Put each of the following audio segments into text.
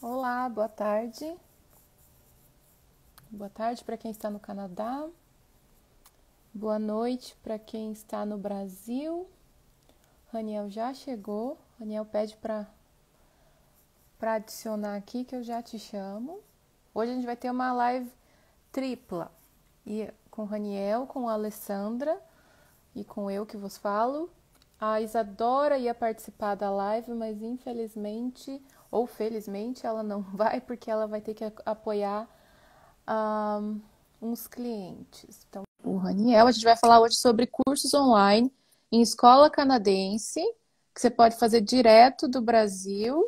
Olá, boa tarde. Boa tarde para quem está no Canadá. Boa noite para quem está no Brasil. Raniel já chegou. Raniel pede para adicionar aqui que eu já te chamo. Hoje a gente vai ter uma live tripla. E com o Raniel, com a Alessandra e com eu que vos falo. A Isadora ia participar da live, mas infelizmente ou felizmente ela não vai, porque ela vai ter que apoiar uns clientes. Então, o Raniel, a gente vai falar hoje sobre cursos online em escola canadense, que você pode fazer direto do Brasil.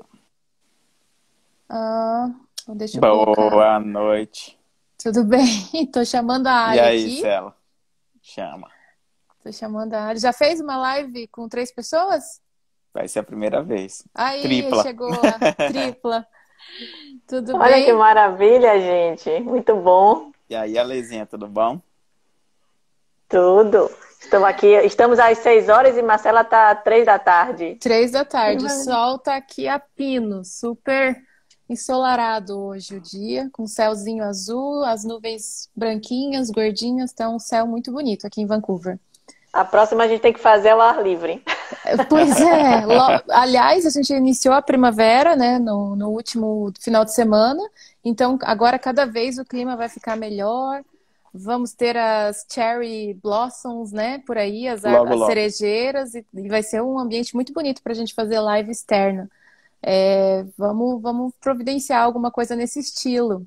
Deixa eu colocar. Boa noite. Tudo bem? Tô chamando a E Ali aí, aqui. Cela? Chama. Tô chamando a Ali. Já fez uma live com 3 pessoas? Vai ser a primeira vez. Aí, Tripla. chegou a tripla. Tudo Olha que bem? maravilha, gente. Muito bom. E aí, Alezinha, tudo bom? Tudo. Estamos às 6 horas e Marcela está às 3 da tarde. 3 da tarde. O sol tá aqui a pino, super ensolarado hoje o dia, com céuzinho azul, as nuvens branquinhas, gordinhas, tá um céu muito bonito aqui em Vancouver. A próxima a gente tem que fazer ao ar livre. Pois é. Aliás, a gente iniciou a primavera, né, no último final de semana, então agora cada vez o clima vai ficar melhor. Vamos ter as cherry blossoms, né, por aí, as Logo, logo. cerejeiras, e vai ser um ambiente muito bonito para a gente fazer live externa. Vamos providenciar alguma coisa nesse estilo.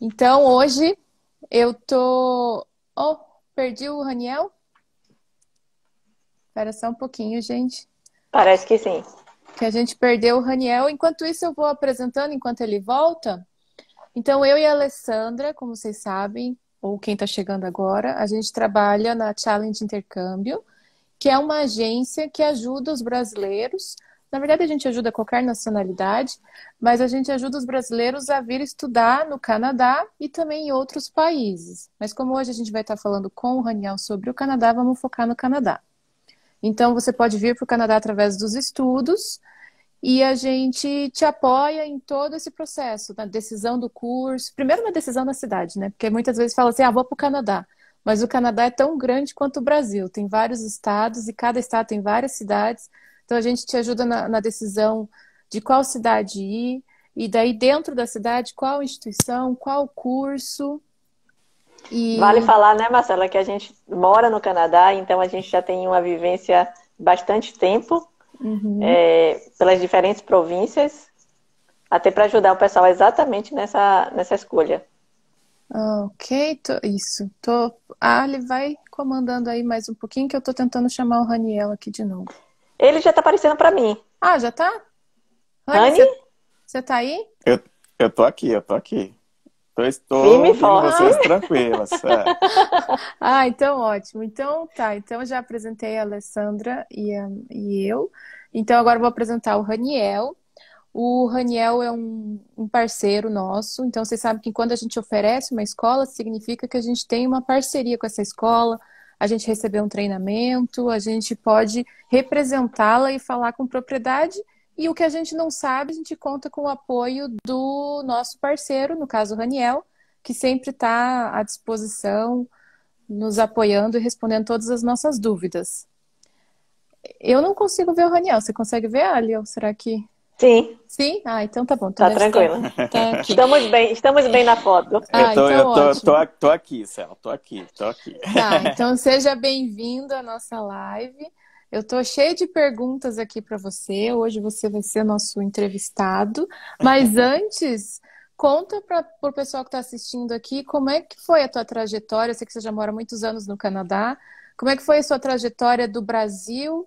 Então, hoje eu tô... Oh, perdi o Raniel? Espera só um pouquinho, gente. Parece que sim. Que a gente perdeu o Raniel. Enquanto isso, eu vou apresentando enquanto ele volta. Então, eu e a Alessandra, como vocês sabem, ou quem está chegando agora, a gente trabalha na Challenge Intercâmbio, que é uma agência que ajuda os brasileiros. Na verdade, a gente ajuda qualquer nacionalidade, mas a gente ajuda os brasileiros a vir estudar no Canadá e também em outros países. Mas como hoje a gente vai estar falando com o Raniel sobre o Canadá, vamos focar no Canadá. Então, você pode vir para o Canadá através dos estudos e a gente te apoia em todo esse processo, na decisão do curso. Primeiro, na decisão da cidade, né? Porque muitas vezes fala assim, vou para o Canadá. Mas o Canadá é tão grande quanto o Brasil. Tem vários estados e cada estado tem várias cidades. Então, a gente te ajuda na decisão de qual cidade ir. E daí, dentro da cidade, qual instituição, qual curso. Vale falar, né, Marcela, que a gente mora no Canadá, então a gente já tem uma vivência bastante tempo pelas diferentes províncias, até para ajudar o pessoal exatamente nessa escolha. Ok, isso. Ele vai comandando aí mais um pouquinho que eu tô tentando chamar o Raniel aqui de novo. Ele já está aparecendo para mim. Já tá? Rani? Você tá aí? Eu tô aqui. Estou Firme e ouvindo forte. vocês tranquilas. Então ótimo. Então tá. Então eu já apresentei a Alessandra e eu. Então agora eu vou apresentar o Raniel. O Raniel é um parceiro nosso. Então vocês sabem que quando a gente oferece uma escola, significa que a gente tem uma parceria com essa escola. A gente recebeu um treinamento, a gente pode representá-la e falar com propriedade. E o que a gente não sabe, a gente conta com o apoio do nosso parceiro, no caso o Raniel, que sempre está à disposição, nos apoiando e respondendo todas as nossas dúvidas. Eu não consigo ver o Raniel. Você consegue ver, Ali? Ou será que... Sim. Sim? Então tá bom. Então Tá tranquilo. Tá aqui. Estamos bem na foto. Tô aqui, Cela. Tô aqui. Tá, então seja bem-vindo à nossa live. Eu tô cheia de perguntas aqui para você. Hoje você vai ser nosso entrevistado. Mas antes, conta para o pessoal que está assistindo aqui como é que foi a tua trajetória. Eu sei que você já mora há muitos anos no Canadá. Como é que foi a sua trajetória do Brasil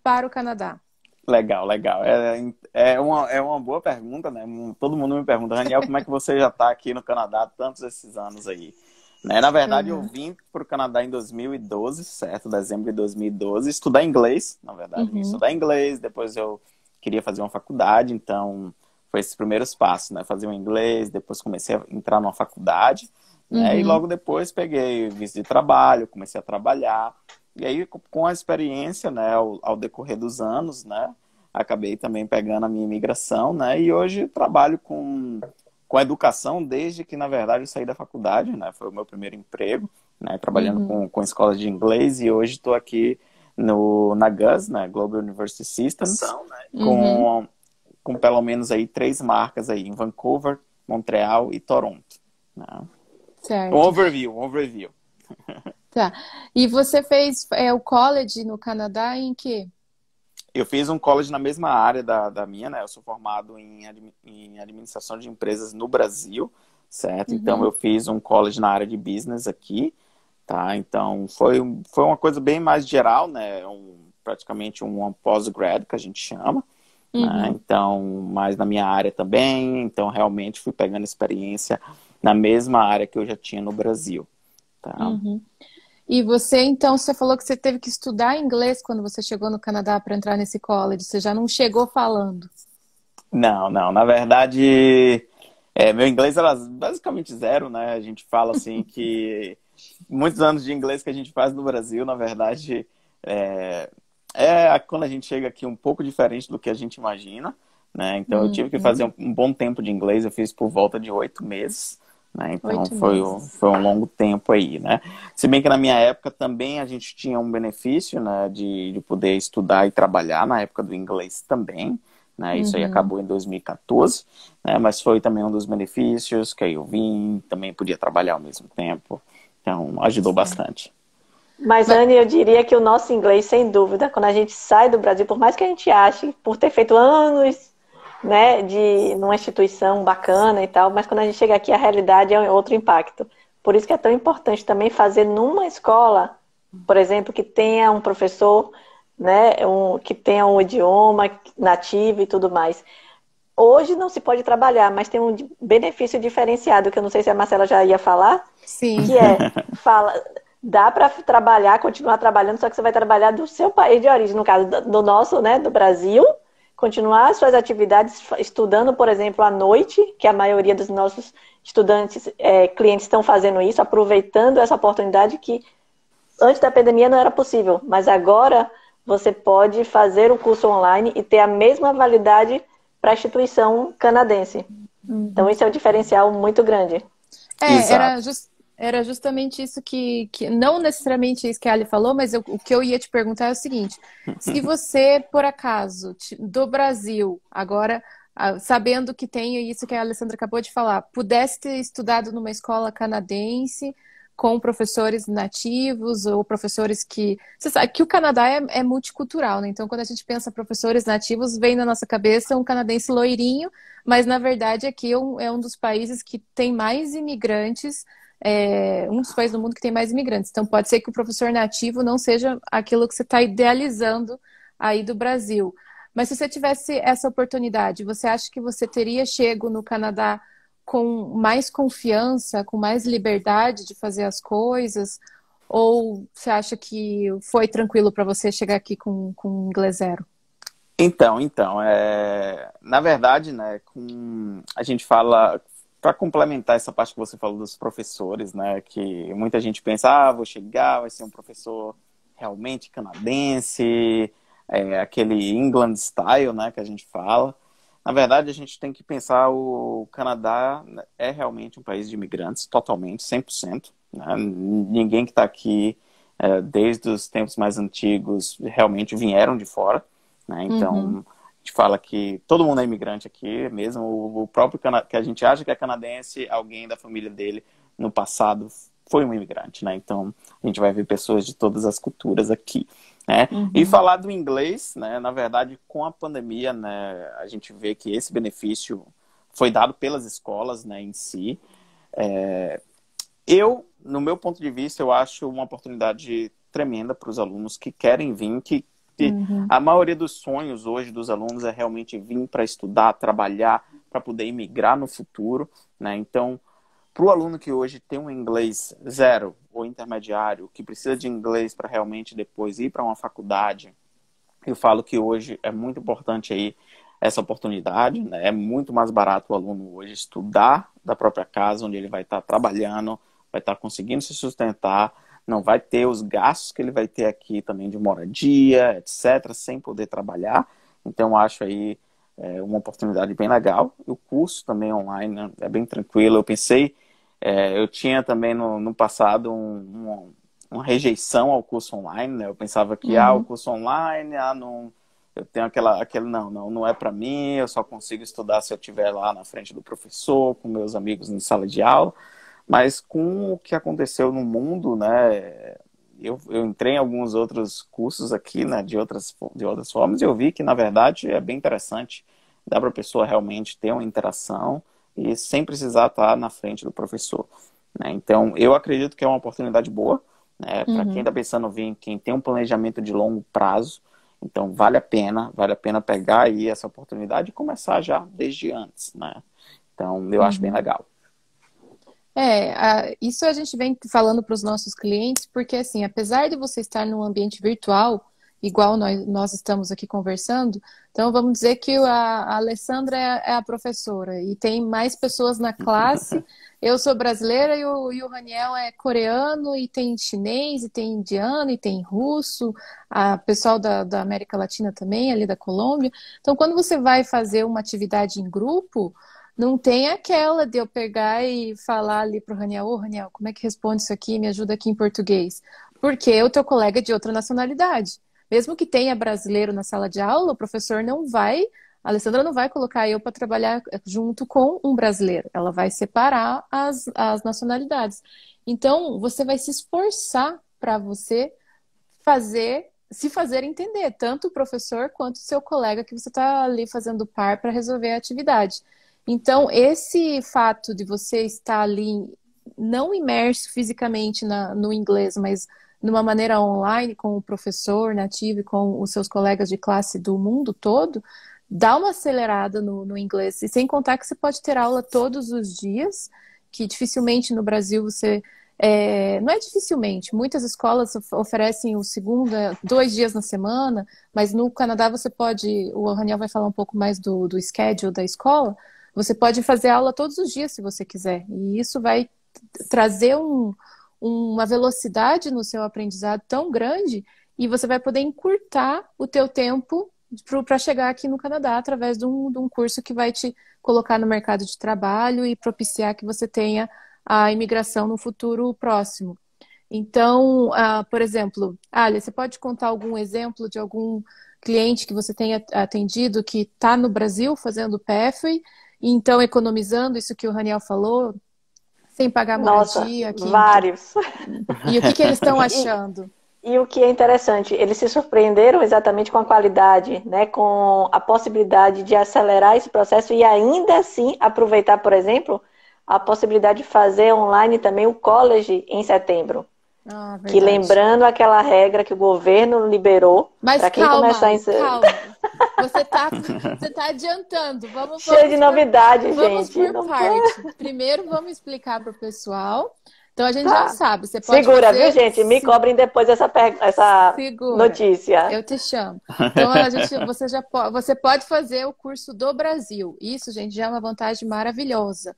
para o Canadá? Legal. É uma boa pergunta, né? Todo mundo me pergunta, Raniel, como é que você já tá aqui no Canadá tantos esses anos aí? Né? Na verdade, eu vim para o Canadá em 2012, certo? Dezembro de 2012, estudar inglês, na verdade. Vim estudar inglês, depois eu queria fazer uma faculdade, então foi esses primeiros passos, né? Fazer o inglês, depois comecei a entrar numa faculdade, né? E logo depois peguei visto de trabalho, comecei a trabalhar. E aí, com a experiência, né, ao decorrer dos anos, né, acabei também pegando a minha imigração, né? E hoje trabalho com educação desde que, na verdade, eu saí da faculdade, né? Foi o meu primeiro emprego, né? Trabalhando com escolas de inglês, e hoje estou aqui na GUS, né? Global University Systems, com pelo menos aí 3 marcas aí, em Vancouver, Montreal e Toronto. Né? Certo. Um overview. Tá. E você fez o college no Canadá em quê? Eu fiz um college na mesma área da minha, né? Eu sou formado em administração de empresas no Brasil, certo? Então, eu fiz um college na área de business aqui, tá? Então, foi uma coisa bem mais geral, né? Praticamente um postgrad, que a gente chama, né? Então, mais na minha área também. Então, realmente, fui pegando experiência na mesma área que eu já tinha no Brasil, tá? E você, então, você falou que você teve que estudar inglês quando você chegou no Canadá para entrar nesse college. Você já não chegou falando? Não. Na verdade, meu inglês era basicamente zero, né? A gente fala assim que muitos anos de inglês que a gente faz no Brasil, na verdade, quando a gente chega aqui um pouco diferente do que a gente imagina, né? Então, eu tive que fazer um bom tempo de inglês. Eu fiz por volta de 8 meses. Né? Então, foi um longo tempo aí, né? Se bem que na minha época também a gente tinha um benefício, né, de poder estudar e trabalhar na época do inglês também, né? Isso aí acabou em 2014, né? Mas foi também um dos benefícios que aí eu vim, também podia trabalhar ao mesmo tempo. Então, ajudou bastante. Mas, Anne, eu diria que o nosso inglês, sem dúvida, quando a gente sai do Brasil, por mais que a gente ache, por ter feito anos, né, numa instituição bacana e tal, mas quando a gente chega aqui a realidade é outro impacto. Por isso que é tão importante também fazer numa escola, por exemplo, que tenha um professor, né, que tenha um idioma nativo e tudo mais. Hoje não se pode trabalhar, mas tem um benefício diferenciado, que eu não sei se a Marcela já ia falar. Sim. Que dá para trabalhar, continuar trabalhando, só que você vai trabalhar do seu país de origem, no caso do nosso, né, do Brasil, continuar as suas atividades estudando, por exemplo, à noite, que a maioria dos nossos estudantes, clientes estão fazendo isso, aproveitando essa oportunidade que antes da pandemia não era possível, mas agora você pode fazer o curso online e ter a mesma validade para a instituição canadense. Então, isso é um diferencial muito grande. Era justamente isso que não necessariamente isso que a Ali falou, mas o que eu ia te perguntar é o seguinte: se você, por acaso, do Brasil, agora, sabendo que tem isso que a Alessandra acabou de falar, pudesse ter estudado numa escola canadense com professores nativos ou professores que... Você sabe que o Canadá é multicultural, né? Então, quando a gente pensa professores nativos, vem na nossa cabeça um canadense loirinho, mas, na verdade, aqui é um dos países que tem mais imigrantes, um dos países do mundo que tem mais imigrantes. Então, pode ser que o professor nativo não seja aquilo que você está idealizando aí do Brasil. Mas se você tivesse essa oportunidade, você acha que você teria chego no Canadá com mais confiança, com mais liberdade de fazer as coisas? Ou você acha que foi tranquilo para você chegar aqui com inglês zero? Então, na verdade, né, a gente fala, para complementar essa parte que você falou dos professores, né, que muita gente pensa, vou chegar, vai ser um professor realmente canadense, aquele England style, né, que a gente fala. Na verdade, a gente tem que pensar, o Canadá é realmente um país de imigrantes, totalmente, 100%. Né? Ninguém que está aqui desde os tempos mais antigos realmente vieram de fora. Né? Então, a gente fala que todo mundo é imigrante aqui, mesmo o próprio que a gente acha que é canadense, alguém da família dele no passado foi um imigrante. Né? Então, a gente vai ver pessoas de todas as culturas aqui. Né? E falar do inglês, né, na verdade, com a pandemia, né, a gente vê que esse benefício foi dado pelas escolas, né, em si. No meu ponto de vista, eu acho uma oportunidade tremenda para os alunos que querem vir, que a maioria dos sonhos hoje dos alunos é realmente vir para estudar, trabalhar, para poder imigrar no futuro. Né? Então, para o aluno que hoje tem um inglês zero ou intermediário, que precisa de inglês para realmente depois ir para uma faculdade, eu falo que hoje é muito importante aí essa oportunidade. Né? É muito mais barato o aluno hoje estudar da própria casa, onde ele vai estar trabalhando, vai estar conseguindo se sustentar, não vai ter os gastos que ele vai ter aqui também de moradia, etc., sem poder trabalhar. Então, eu acho aí uma oportunidade bem legal. O curso também online, né, é bem tranquilo. Eu pensei, eu tinha também no passado uma rejeição ao curso online, né? Eu pensava que, o curso online, não... Eu tenho aquele não é para mim, eu só consigo estudar se eu estiver lá na frente do professor, com meus amigos em sala de aula. Mas com o que aconteceu no mundo, né, eu entrei em alguns outros cursos aqui, né, de outras formas, e eu vi que, na verdade, é bem interessante. Dá para a pessoa realmente ter uma interação e sem precisar estar na frente do professor, né? Então, eu acredito que é uma oportunidade boa, né, para quem está pensando em vir, quem tem um planejamento de longo prazo. Então, vale a pena pegar aí essa oportunidade e começar já desde antes, né? Então, eu acho bem legal. Isso a gente vem falando para os nossos clientes, porque, assim, apesar de você estar num ambiente virtual, igual nós estamos aqui conversando, então vamos dizer que a Alessandra é a professora e tem mais pessoas na classe. Eu sou brasileira e o Raniel é coreano, e tem chinês, e tem indiano, e tem russo, a pessoal da América Latina também, ali da Colômbia. Então, quando você vai fazer uma atividade em grupo, não tem aquela de eu pegar e falar ali pro Raniel, Raniel, como é que responde isso aqui? Me ajuda aqui em português. Porque o teu colega é de outra nacionalidade. Mesmo que tenha brasileiro na sala de aula, o professor não vai... A Alessandra não vai colocar eu para trabalhar junto com um brasileiro. Ela vai separar as nacionalidades. Então, você vai se esforçar para você se fazer entender, tanto o professor quanto o seu colega que você está ali fazendo par para resolver a atividade. Então, esse fato de você estar ali, não imerso fisicamente no inglês, mas de uma maneira online, com o professor nativo e com os seus colegas de classe do mundo todo, dá uma acelerada no inglês. E sem contar que você pode ter aula todos os dias, que dificilmente no Brasil você... não é dificilmente, muitas escolas oferecem 2 dias na semana, mas no Canadá você pode... O Raniel vai falar um pouco mais do schedule da escola. Você pode fazer aula todos os dias se você quiser. E isso vai trazer uma velocidade no seu aprendizado tão grande, e você vai poder encurtar o teu tempo para chegar aqui no Canadá através de um curso que vai te colocar no mercado de trabalho e propiciar que você tenha a imigração no futuro próximo. Então, por exemplo, Alia, você pode contar algum exemplo de algum cliente que você tenha atendido que está no Brasil fazendo Pathway, e então economizando isso que o Raniel falou, sem pagar moradia? Nossa, vários. E o que eles estão achando? E o que é interessante, eles se surpreenderam exatamente com a qualidade, né, com a possibilidade de acelerar esse processo e ainda assim aproveitar, por exemplo, a possibilidade de fazer online também o college em setembro. Que lembrando aquela regra que o governo liberou para quem começar em calma. Você tá adiantando. Cheio de novidade, vamos gente. Vamos por parte. Primeiro vamos explicar para o pessoal. Então a gente já sabe. Você pode Segura, viu, gente? Me cobrem depois essa notícia. Eu te chamo. Então você pode fazer o curso do Brasil. Isso, gente, já é uma vantagem maravilhosa.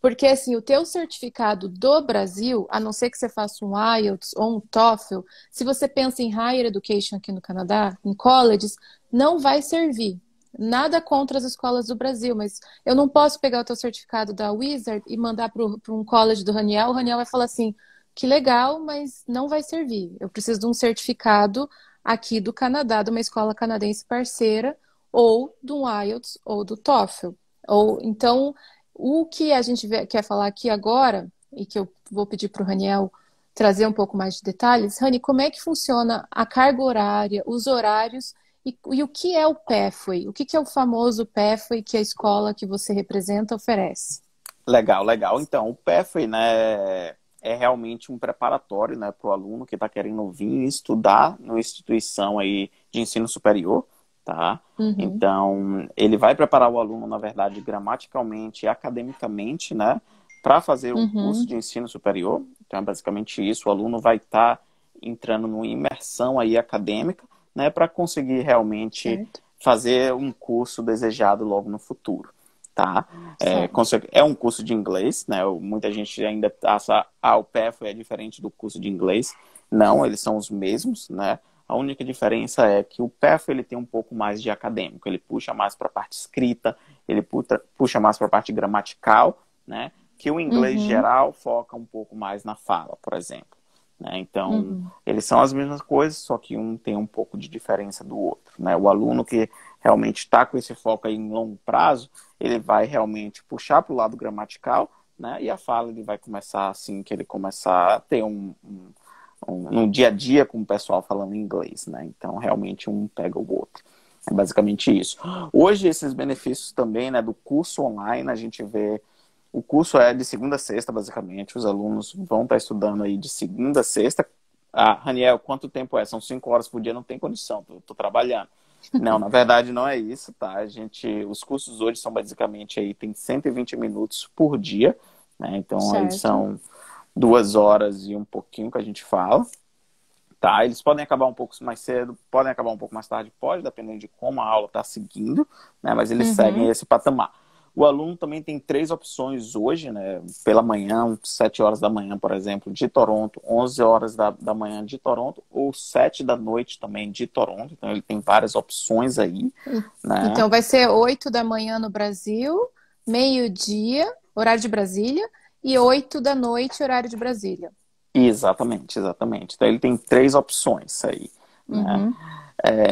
Porque, assim, o teu certificado do Brasil, a não ser que você faça um IELTS ou um TOEFL, se você pensa em Higher Education aqui no Canadá, em colleges, não vai servir. Nada contra as escolas do Brasil, mas eu não posso pegar o teu certificado da Wizard e mandar para um college do Raniel. O Raniel vai falar assim, que legal, mas não vai servir. Eu preciso de um certificado aqui do Canadá, de uma escola canadense parceira, ou de um IELTS ou do TOEFL. Então... O que a gente quer falar aqui agora, e que eu vou pedir para o Raniel trazer um pouco mais de detalhes. Rani, como é que funciona a carga horária, os horários, e o que é o Pathway? O que é o famoso Pathway que a escola que você representa oferece? Legal. Então, o Pathway, né, é realmente um preparatório, né, para o aluno que está querendo vir estudar numa instituição aí de ensino superior. Tá? Então, ele vai preparar o aluno, na verdade, gramaticalmente e academicamente, né, para fazer um curso de ensino superior. Então, é basicamente isso. O aluno vai estar entrando numa imersão aí acadêmica, né, para conseguir realmente fazer um curso desejado logo no futuro. Tá? É um curso de inglês, né? Muita gente ainda acha o Pathway é diferente do curso de inglês. Não, eles são os mesmos, né? A única diferença é que o Pathway ele tem um pouco mais de acadêmico, ele puxa mais para a parte escrita, ele puxa mais para a parte gramatical, né? Que o inglês geral foca um pouco mais na fala, por exemplo. Né? Então, eles são as mesmas coisas, só que um tem um pouco de diferença do outro. Né? O aluno que realmente está com esse foco aí em longo prazo, ele vai realmente puxar para o lado gramatical, né? E a fala ele vai começar assim que ele começar a ter um dia a dia com o pessoal falando inglês. Né? Então, realmente um pega o outro. É basicamente isso. Hoje, esses benefícios também, né, do curso online, a gente vê. O curso é de segunda a sexta, basicamente. Os alunos vão estar estudando aí de segunda a sexta. Ah, Raniel, quanto tempo é? São 5 horas por dia, não tem condição, tô trabalhando. Não, na verdade não é isso, tá? Os cursos hoje são basicamente aí, tem 120 minutos por dia, né? Então aí são 2 horas e um pouquinho que a gente fala, tá? Eles podem acabar um pouco mais cedo, podem acabar um pouco mais tarde, pode, dependendo de como a aula está seguindo, né? Mas eles seguem esse patamar. O aluno também tem 3 opções hoje, né? Pela manhã, 7 horas da manhã, por exemplo, de Toronto, 11 horas da manhã de Toronto, ou 7 da noite também de Toronto. Então, ele tem várias opções aí. Né? Então, vai ser 8 da manhã no Brasil, meio-dia, horário de Brasília, e 8 da noite, horário de Brasília. Exatamente, exatamente. Então, ele tem 3 opções aí. Né?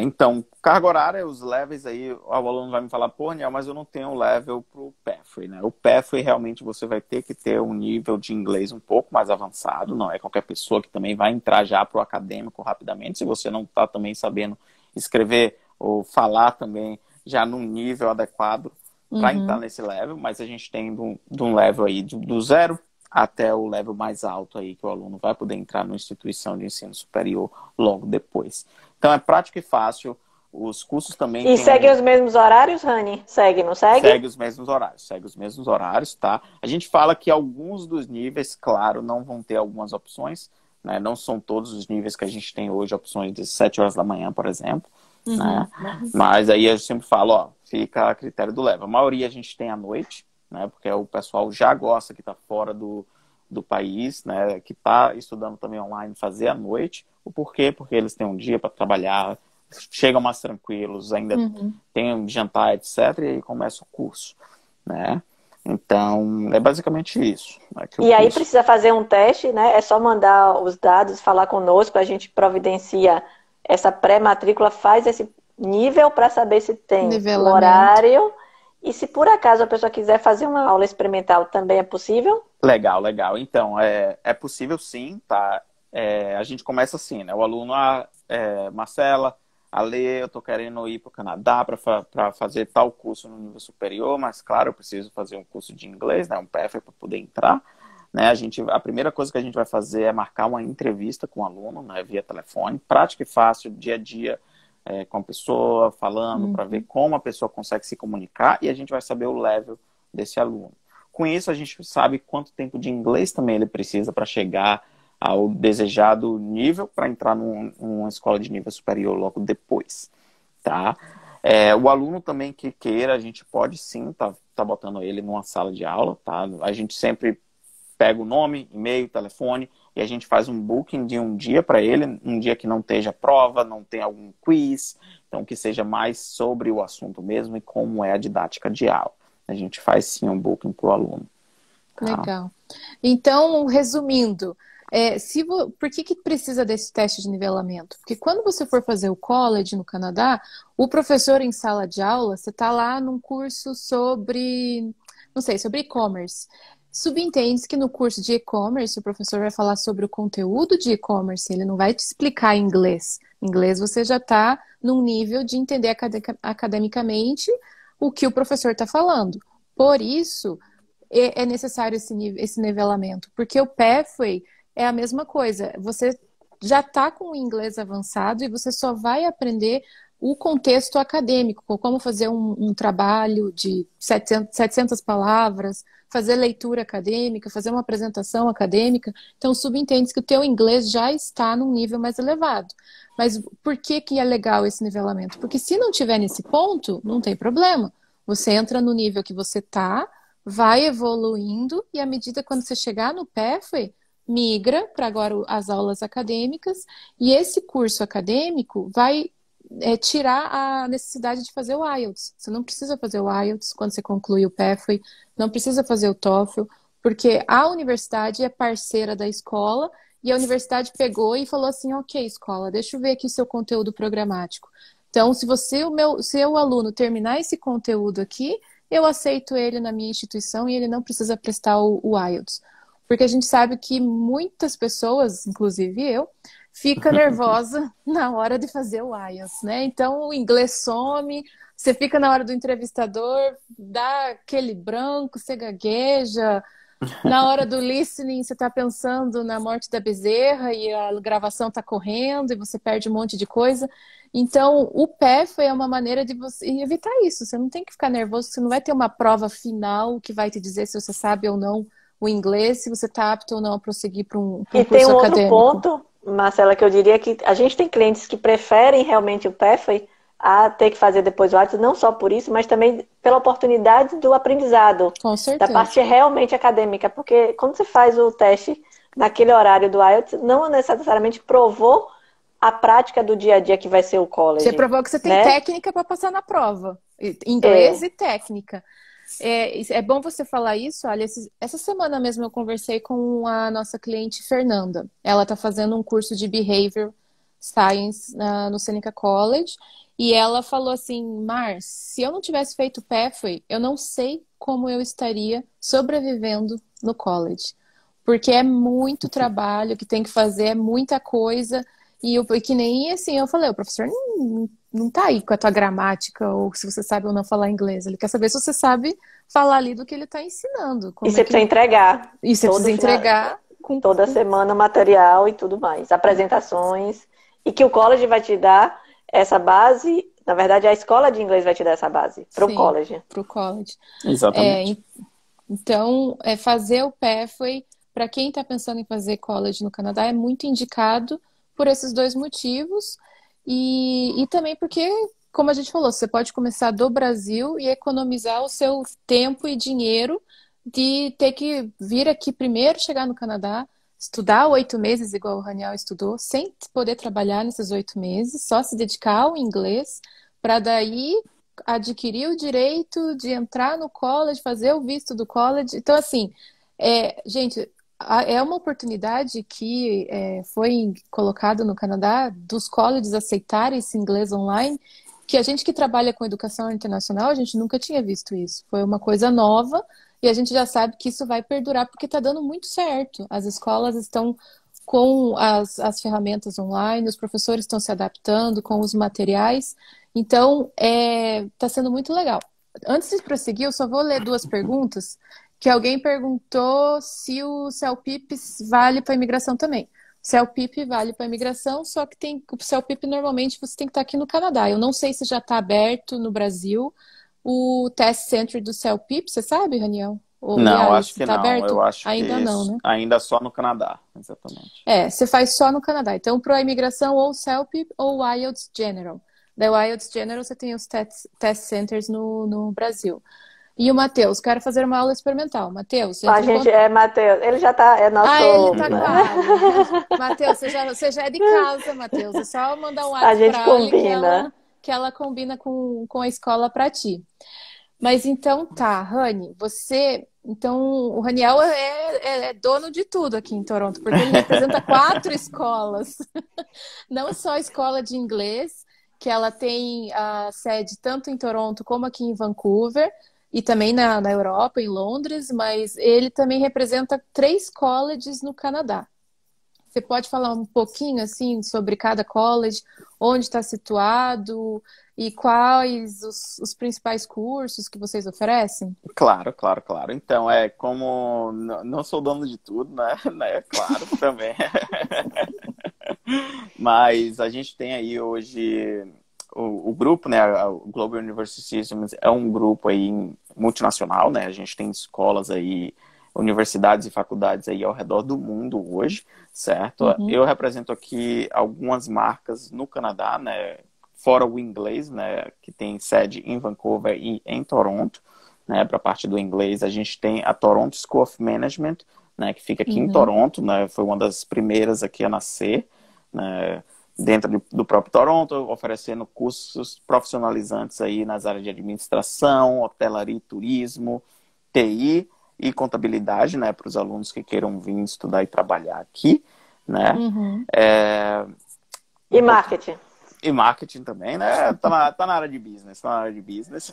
Então, carga horária, os levels aí, o aluno vai me falar, pô, Niel, mas eu não tenho um level pro Pathway, né? O Pathway realmente você vai ter que ter um nível de inglês um pouco mais avançado, não é qualquer pessoa que também vai entrar já pro acadêmico rapidamente, se você não está também sabendo escrever ou falar também já num nível adequado para entrar nesse level, mas a gente tem de um level aí do 0 até o level mais alto aí que o aluno vai poder entrar numa instituição de ensino superior logo depois. Então é prático e fácil. Os cursos também... E segue os mesmos horários, Rani? Segue, não segue? Segue os mesmos horários, tá? A gente fala que alguns dos níveis, claro, não vão ter algumas opções, né? Não são todos os níveis que a gente tem hoje, opções de 7 horas da manhã, por exemplo. Né? Mas aí eu sempre falo, ó, fica a critério do level. A maioria a gente tem à noite, né? Porque o pessoal já gosta que está fora do país, né? Que está estudando também online, fazer à noite. O porquê? Porque eles têm um dia para trabalhar, chegam mais tranquilos, ainda tem um jantar, etc. E aí começa o curso, né? Então, é basicamente isso. Né? E aí precisa fazer um teste, né? É só mandar os dados, falar conosco, a gente providencia essa pré-matrícula, faz esse nível para saber se tem o horário. E se por acaso a pessoa quiser fazer uma aula experimental, também é possível? Legal, legal. Então, é possível sim, tá? A gente começa assim, né? O aluno, Marcela, Ale, eu tô querendo ir para o Canadá para fazer tal curso no nível superior, mas claro, eu preciso fazer um curso de inglês, né? Um Pathway para poder entrar. Né? A primeira coisa que a gente vai fazer é marcar uma entrevista com o aluno, né? Via telefone, prático e fácil, dia a dia, com a pessoa, falando, para ver como a pessoa consegue se comunicar, e a gente vai saber o level desse aluno. Com isso, a gente sabe quanto tempo de inglês também ele precisa para chegar ao desejado nível para entrar numa escola de nível superior logo depois. Tá? O aluno também que queira, a gente pode sim tá botando ele numa sala de aula. Tá? A gente sempre pega o nome, e-mail, telefone, e a gente faz um booking de um dia para ele, um dia que não esteja prova, não tenha algum quiz, então que seja mais sobre o assunto mesmo e como é a didática de aula. A gente faz sim um booking para o aluno. Tá? Legal. Então, resumindo, por que precisa desse teste de nivelamento? Porque quando você for fazer o college no Canadá, o professor em sala de aula, você está lá num curso sobre, não sei, sobre e-commerce. Subentende que no curso de e-commerce o professor vai falar sobre o conteúdo de e-commerce, ele não vai te explicar em inglês. Em inglês você já está num nível de entender academicamente o que o professor está falando. Por isso, é necessário esse nivelamento, porque o Pathway é a mesma coisa. Você já está com o inglês avançado e você só vai aprender o contexto acadêmico, como fazer um trabalho de 700 palavras, fazer leitura acadêmica, fazer uma apresentação acadêmica. Então, subentende que o teu inglês já está num nível mais elevado. Mas por que é legal esse nivelamento? Porque se não tiver nesse ponto, não tem problema. Você entra no nível que você está, vai evoluindo, e à medida quando você chegar no Pathway, migra para agora as aulas acadêmicas, e esse curso acadêmico vai tirar a necessidade de fazer o IELTS. Você não precisa fazer o IELTS quando você conclui o Pathway, não precisa fazer o TOEFL, porque a universidade é parceira da escola e a universidade pegou e falou assim, ok, escola, deixa eu ver aqui o seu conteúdo programático. Então, se o aluno terminar esse conteúdo aqui, eu aceito ele na minha instituição e ele não precisa prestar o IELTS. Porque a gente sabe que muitas pessoas, inclusive eu, fica nervosa na hora de fazer o IELTS, né? Então, o inglês some, você fica na hora do entrevistador, dá aquele branco, você gagueja. Na hora do listening, você está pensando na morte da bezerra e a gravação está correndo e você perde um monte de coisa. Então, o Pathway é uma maneira de você evitar isso. Você não tem que ficar nervoso, você não vai ter uma prova final que vai te dizer se você sabe ou não o inglês, se você está apto ou não a prosseguir para um curso acadêmico. E tem um outro ponto, Marcela, que eu diria que a gente tem clientes que preferem realmente o Pathway a ter que fazer depois o IELTS, não só por isso, mas também pela oportunidade do aprendizado. Com certeza. Da parte realmente acadêmica, porque quando você faz o teste naquele horário do IELTS, não necessariamente provou a prática do dia a dia que vai ser o college. Você provou que você tem técnica para passar na prova. Inglês e técnica. É bom você falar isso. Olha, essa semana mesmo eu conversei com a nossa cliente Fernanda. Ela está fazendo um curso de Behavior Science no Seneca College. E ela falou assim, Mar, se eu não tivesse feito Pathway, eu não sei como eu estaria sobrevivendo no college. Porque é muito trabalho que tem que fazer, é muita coisa. E que nem assim, eu falei, o professor não tá aí com a tua gramática, ou se você sabe ou não falar inglês. Ele quer saber se você sabe falar ali do que ele tá ensinando. E você precisa entregar. E você precisa entregar. Toda semana material e tudo mais. Apresentações. E que o college vai te dar essa base. Na verdade, a escola de inglês vai te dar essa base. Pro college. Pro college. Exatamente. Então, fazer o Pathway, para quem tá pensando em fazer college no Canadá, é muito indicado por esses dois motivos e também porque, como a gente falou, você pode começar do Brasil e economizar o seu tempo e dinheiro de ter que vir aqui primeiro, chegar no Canadá, estudar 8 meses, igual o Raniel estudou, sem poder trabalhar nesses 8 meses, só se dedicar ao inglês, para daí adquirir o direito de entrar no college, fazer o visto do college. Então, assim, gente, é uma oportunidade que foi colocada no Canadá dos colleges aceitarem esse inglês online, que a gente que trabalha com educação internacional, a gente nunca tinha visto isso. Foi uma coisa nova e a gente já sabe que isso vai perdurar porque está dando muito certo. As escolas estão com as ferramentas online, os professores estão se adaptando com os materiais. Então, está sendo muito legal. Antes de prosseguir, eu só vou ler 2 perguntas, que alguém perguntou se o CELPIP vale para a imigração também. O CELPIP vale para a imigração, só que o CELPIP normalmente você tem que estar aqui no Canadá. Eu não sei se já está aberto no Brasil o Test Center do CELPIP, você sabe, Raniel? Não, acho que tá não. Aberto? Eu acho ainda que não, né? Ainda só no Canadá, exatamente. Você faz só no Canadá. Então, para a imigração, ou CELPIP ou IELTS General. Da IELTS General, você tem os Test Centers no Brasil. E o Matheus, quero fazer uma aula experimental. Matheus, Matheus, ele já tá, nosso... ele tá quase. Matheus, você já é de casa, Matheus. É só mandar um WhatsApp pra ela que ela combina com a escola para ti. Mas então tá, Rani, então, o Raniel é dono de tudo aqui em Toronto, porque ele representa 4 escolas. Não só a escola de inglês, que ela tem a sede tanto em Toronto como aqui em Vancouver, e também na Europa, em Londres, mas ele também representa 3 colleges no Canadá. Você pode falar um pouquinho, assim, sobre cada college, onde está situado e quais os principais cursos que vocês oferecem? Claro. Então, como não sou dono de tudo, né? Claro, também. Mas a gente tem aí hoje o grupo, né? O Global University Systems é um grupo aí multinacional, né? A gente tem escolas aí, universidades e faculdades aí ao redor do mundo hoje, certo? Uhum. Eu represento aqui algumas marcas no Canadá, né? Fora o inglês, né? Que tem sede em Vancouver e em Toronto, né? Para a parte do inglês, a gente tem a Toronto School of Management, né, que fica aqui em Toronto, né, foi uma das primeiras aqui a nascer, né, dentro do próprio Toronto, oferecendo cursos profissionalizantes aí nas áreas de administração, hotelaria e turismo, TI e contabilidade, né, para os alunos que queiram vir estudar e trabalhar aqui, né. E marketing. E marketing também, né? Tá na área de business, tá na área de business.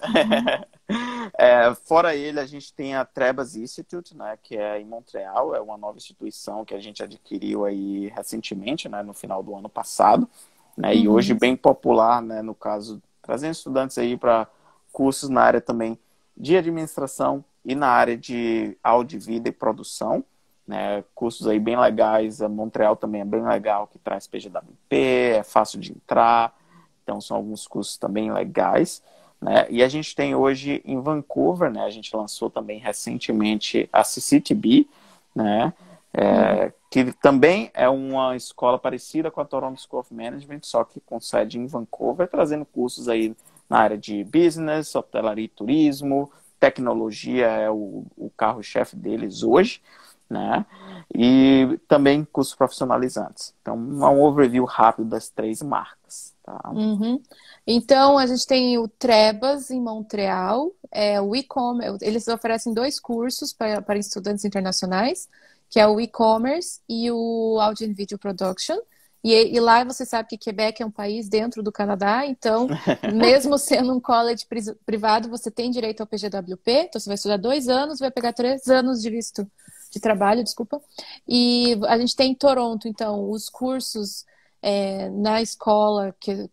Fora ele, a gente tem a Trebas Institute, né? Que é em Montreal, é uma nova instituição que a gente adquiriu aí recentemente, né? No final do ano passado, né? E hoje bem popular, né? No caso, trazendo estudantes aí para cursos na área também de administração e na área de áudio, vida e produção, né, cursos aí bem legais. A Montreal também é bem legal, que traz PGWP, é fácil de entrar, então são alguns cursos também legais, né, e a gente tem hoje em Vancouver, né, a gente lançou também recentemente a CCTB, né, que também é uma escola parecida com a Toronto School of Management, só que com sede em Vancouver, trazendo cursos aí na área de business, hotelaria e turismo, tecnologia é o carro-chefe deles hoje, né? E também cursos profissionalizantes. Então, um overview rápido das 3 marcas. Tá? Então, a gente tem o Trebas em Montreal, o e-commerce. Eles oferecem 2 cursos para estudantes internacionais, que é o e-commerce e o Audio and Video Production. E lá você sabe que Quebec é um país dentro do Canadá, então, mesmo sendo um college privado, você tem direito ao PGWP, então você vai estudar 2 anos, vai pegar 3 anos de visto de trabalho, desculpa. E a gente tem em Toronto, então, os cursos na escola, que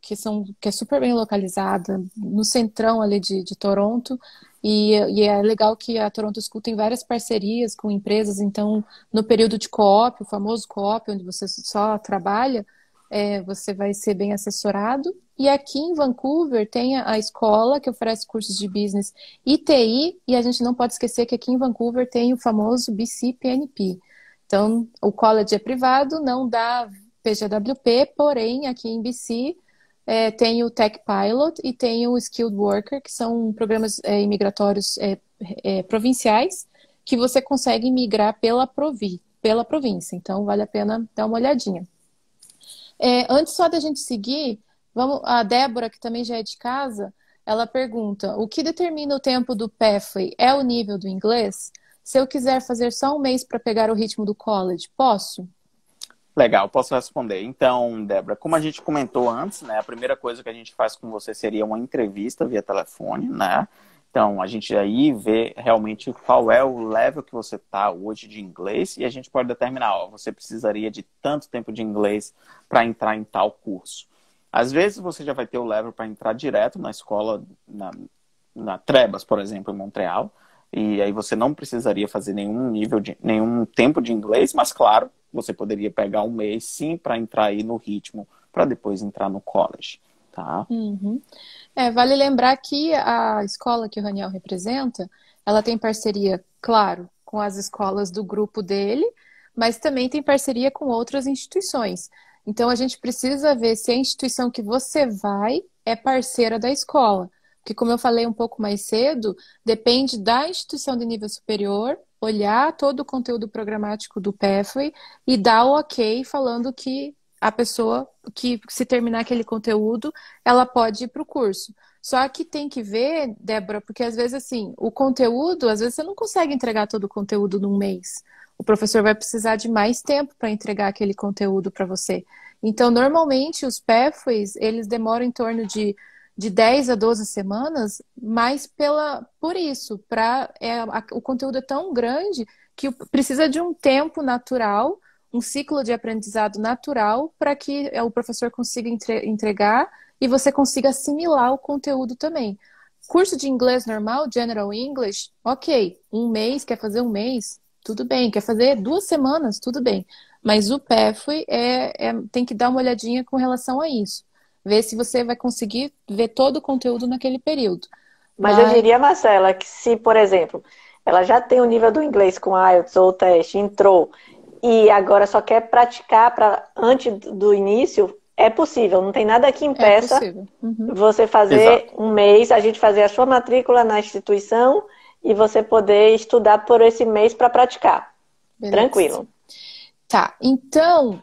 é super bem localizada, no centrão ali de Toronto, e é legal que a Toronto School tem várias parcerias com empresas, então, no período de co-op, o famoso co-op, onde você só trabalha, você vai ser bem assessorado. E aqui em Vancouver tem a escola que oferece cursos de business e TI, e a gente não pode esquecer que aqui em Vancouver tem o famoso BC-PNP. Então, o college é privado, não dá PGWP, porém, aqui em BC tem o Tech Pilot e tem o Skilled Worker, que são programas imigratórios provinciais, que você consegue migrar pela província. Então, vale a pena dar uma olhadinha. Antes só da gente seguir, a Débora, que também já é de casa, ela pergunta: o que determina o tempo do Pathway é o nível do inglês? Se eu quiser fazer só 1 mês para pegar o ritmo do college, posso? Legal, posso responder. Então, Débora, como a gente comentou antes, né, a primeira coisa que a gente faz com você seria uma entrevista via telefone, né? Então, a gente aí vê realmente qual é o level que você está hoje de inglês e a gente pode determinar, você precisaria de tanto tempo de inglês para entrar em tal curso. Às vezes você já vai ter o level para entrar direto na escola, na Trebas, por exemplo, em Montreal, e aí você não precisaria fazer nenhum tempo de inglês, mas claro, você poderia pegar 1 mês sim para entrar aí no ritmo, para depois entrar no college, tá? Vale lembrar que a escola que o Raniel representa, ela tem parceria, claro, com as escolas do grupo dele, mas também tem parceria com outras instituições. Então, a gente precisa ver se a instituição que você vai é parceira da escola. Porque, como eu falei um pouco mais cedo, depende da instituição de nível superior olhar todo o conteúdo programático do Pathway e dar o ok falando que a pessoa que, se terminar aquele conteúdo, ela pode ir para o curso. Só que tem que ver, Débora, porque às vezes, assim, o conteúdo, às vezes você não consegue entregar todo o conteúdo num mês. O professor vai precisar de mais tempo para entregar aquele conteúdo para você. Então, normalmente, os Pathways, eles demoram em torno de 10 a 12 semanas, mas por isso, o conteúdo é tão grande que precisa de um tempo natural, um ciclo de aprendizado natural para que o professor consiga entregar e você consiga assimilar o conteúdo também. Curso de inglês normal, General English, ok, 1 mês, quer fazer 1 mês? Tudo bem. Quer fazer 2 semanas? Tudo bem. Mas o Pathway tem que dar uma olhadinha com relação a isso. Ver se você vai conseguir ver todo o conteúdo naquele período. Mas eu diria, Marcela, que se, por exemplo, ela já tem o nível do inglês com IELTS ou o teste, entrou, e agora só quer praticar antes do início, é possível. Não tem nada que impeça você fazer 1 mês, a gente fazer a sua matrícula na instituição e você poder estudar por esse mês para praticar. Beleza. Tranquilo. Tá, então,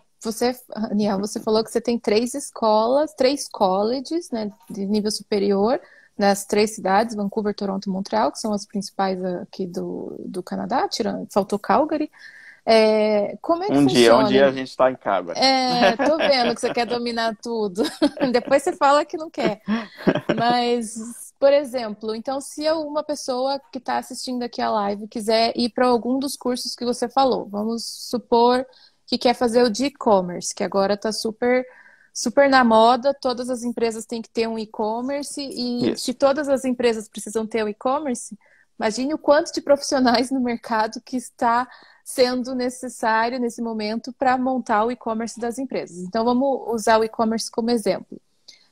Aniel, você falou que você tem 3 escolas, 3 colleges, né, de nível superior, nas 3 cidades, Vancouver, Toronto e Montreal, que são as principais aqui do Canadá, faltou Calgary. Como é que funciona? Um dia a gente está em Calgary. Tô vendo que você quer dominar tudo. Depois você fala que não quer. Mas, por exemplo, então se uma pessoa que está assistindo aqui a live quiser ir para algum dos cursos que você falou, vamos supor que quer fazer o de e-commerce, que agora está super, super na moda, todas as empresas têm que ter um e-commerce e Isso. se todas as empresas precisam ter o e-commerce, imagine o quanto de profissionais no mercado que está sendo necessário nesse momento para montar o e-commerce das empresas. Então, vamos usar o e-commerce como exemplo.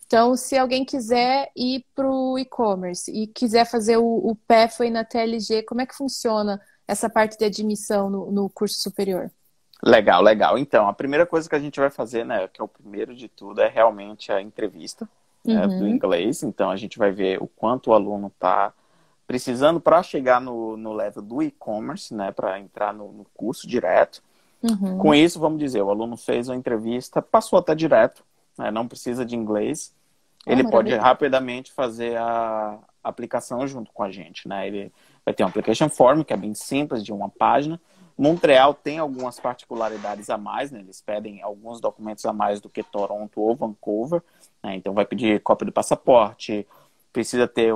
Então, se alguém quiser ir para o e-commerce e quiser fazer o Pathway na TLG, como é que funciona essa parte de admissão no curso superior? Legal, legal. Então, a primeira coisa que a gente vai fazer, né, que é o primeiro de tudo, é realmente a entrevista, né, do inglês. Então, a gente vai ver o quanto o aluno está precisando para chegar no level do e-commerce, né, para entrar no curso direto. Com isso, vamos dizer, o aluno fez a entrevista, passou até direto, né, não precisa de inglês. Ele pode rapidamente fazer a aplicação junto com a gente, né? Ele vai ter um application form, que é bem simples, de uma página. Montreal tem algumas particularidades a mais, né? Eles pedem alguns documentos a mais do que Toronto ou Vancouver, né? Então vai pedir cópia do passaporte, precisa ter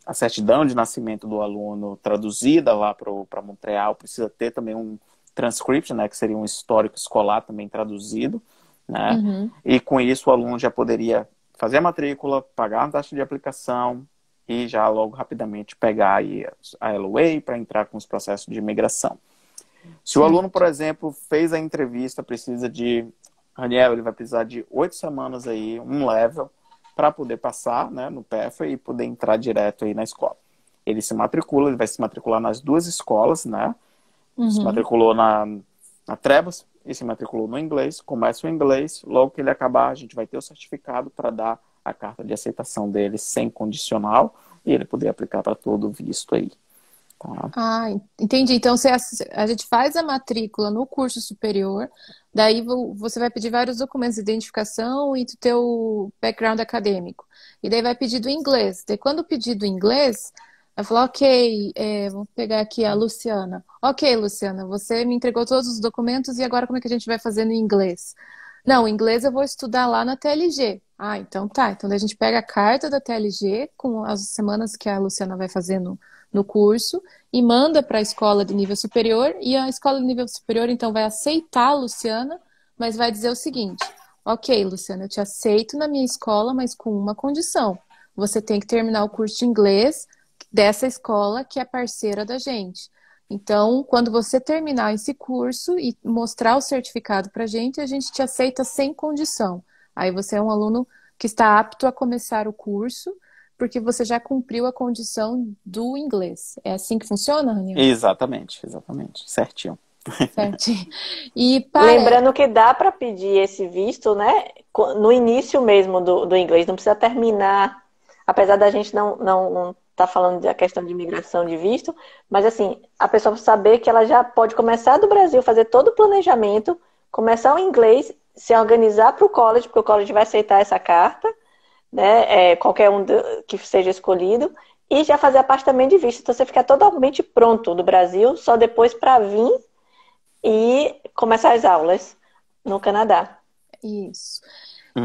a certidão de nascimento do aluno traduzida lá para Montreal, precisa ter também um transcript, né? Que seria um histórico escolar também traduzido, né? E com isso o aluno já poderia fazer a matrícula, pagar a taxa de aplicação e já logo rapidamente pegar aí a LOA para entrar com os processos de imigração. Se o aluno, por exemplo, fez a entrevista, precisa de... Raniel, ele vai precisar de 8 semanas aí, um level, para poder passar, né, no PEFA e poder entrar direto aí na escola. Ele se matricula, ele vai se matricular nas 2 escolas, né? Se matriculou na Trebas e se matriculou no inglês, começa o inglês, logo que ele acabar, a gente vai ter o certificado para dar a carta de aceitação dele sem condicional e ele poder aplicar para todo o visto aí. Tá? Entendi. Então, a gente faz a matrícula no curso superior, daí você vai pedir vários documentos de identificação e do teu background acadêmico. E daí vai pedir do inglês. Daí, quando pedir do inglês, vai falar, ok, vamos pegar aqui a Luciana. Ok, Luciana, você me entregou todos os documentos e agora como é que a gente vai fazer no inglês? Não, o inglês eu vou estudar lá na TLG. Então tá. Então daí a gente pega a carta da TLG com as semanas que a Luciana vai fazer no curso e manda para a escola de nível superior e a escola de nível superior então vai aceitar a Luciana, mas vai dizer o seguinte, ok, Luciana, eu te aceito na minha escola, mas com uma condição. Você tem que terminar o curso de inglês dessa escola que é parceira da gente. Então, quando você terminar esse curso e mostrar o certificado para a gente te aceita sem condição. Aí você é um aluno que está apto a começar o curso, porque você já cumpriu a condição do inglês. É assim que funciona, Raniel? Exatamente, certinho. Certinho. Lembrando que dá para pedir esse visto, né? No início mesmo do inglês, não precisa terminar, apesar da gente não tá falando da questão de imigração de visto, mas assim, a pessoa precisa saber que ela já pode começar do Brasil, fazer todo o planejamento, começar o inglês, se organizar para o college, porque o college vai aceitar essa carta, né? Qualquer um que seja escolhido, e já fazer a parte também de visto. Então você fica totalmente pronto do Brasil, só depois para vir e começar as aulas no Canadá. Isso.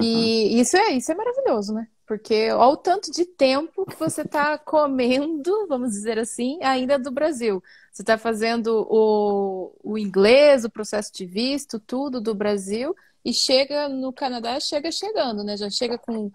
E isso é maravilhoso, né? Porque olha o tanto de tempo que você está comendo, vamos dizer assim, ainda do Brasil. Você está fazendo o inglês, o processo de visto, tudo do Brasil, e chega no Canadá, chegando, né? Já chega com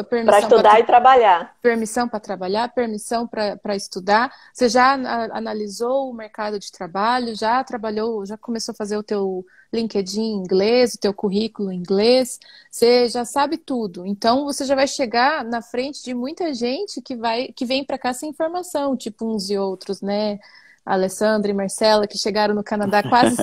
permissão para estudar e trabalhar. Permissão para trabalhar, permissão para estudar. Você já analisou o mercado de trabalho, já trabalhou, já começou a fazer o teu LinkedIn em inglês, o teu currículo em inglês, você já sabe tudo. Então, você já vai chegar na frente de muita gente que vem para cá sem informação, tipo uns e outros, né? A Alessandra e Marcela, que chegaram no Canadá quase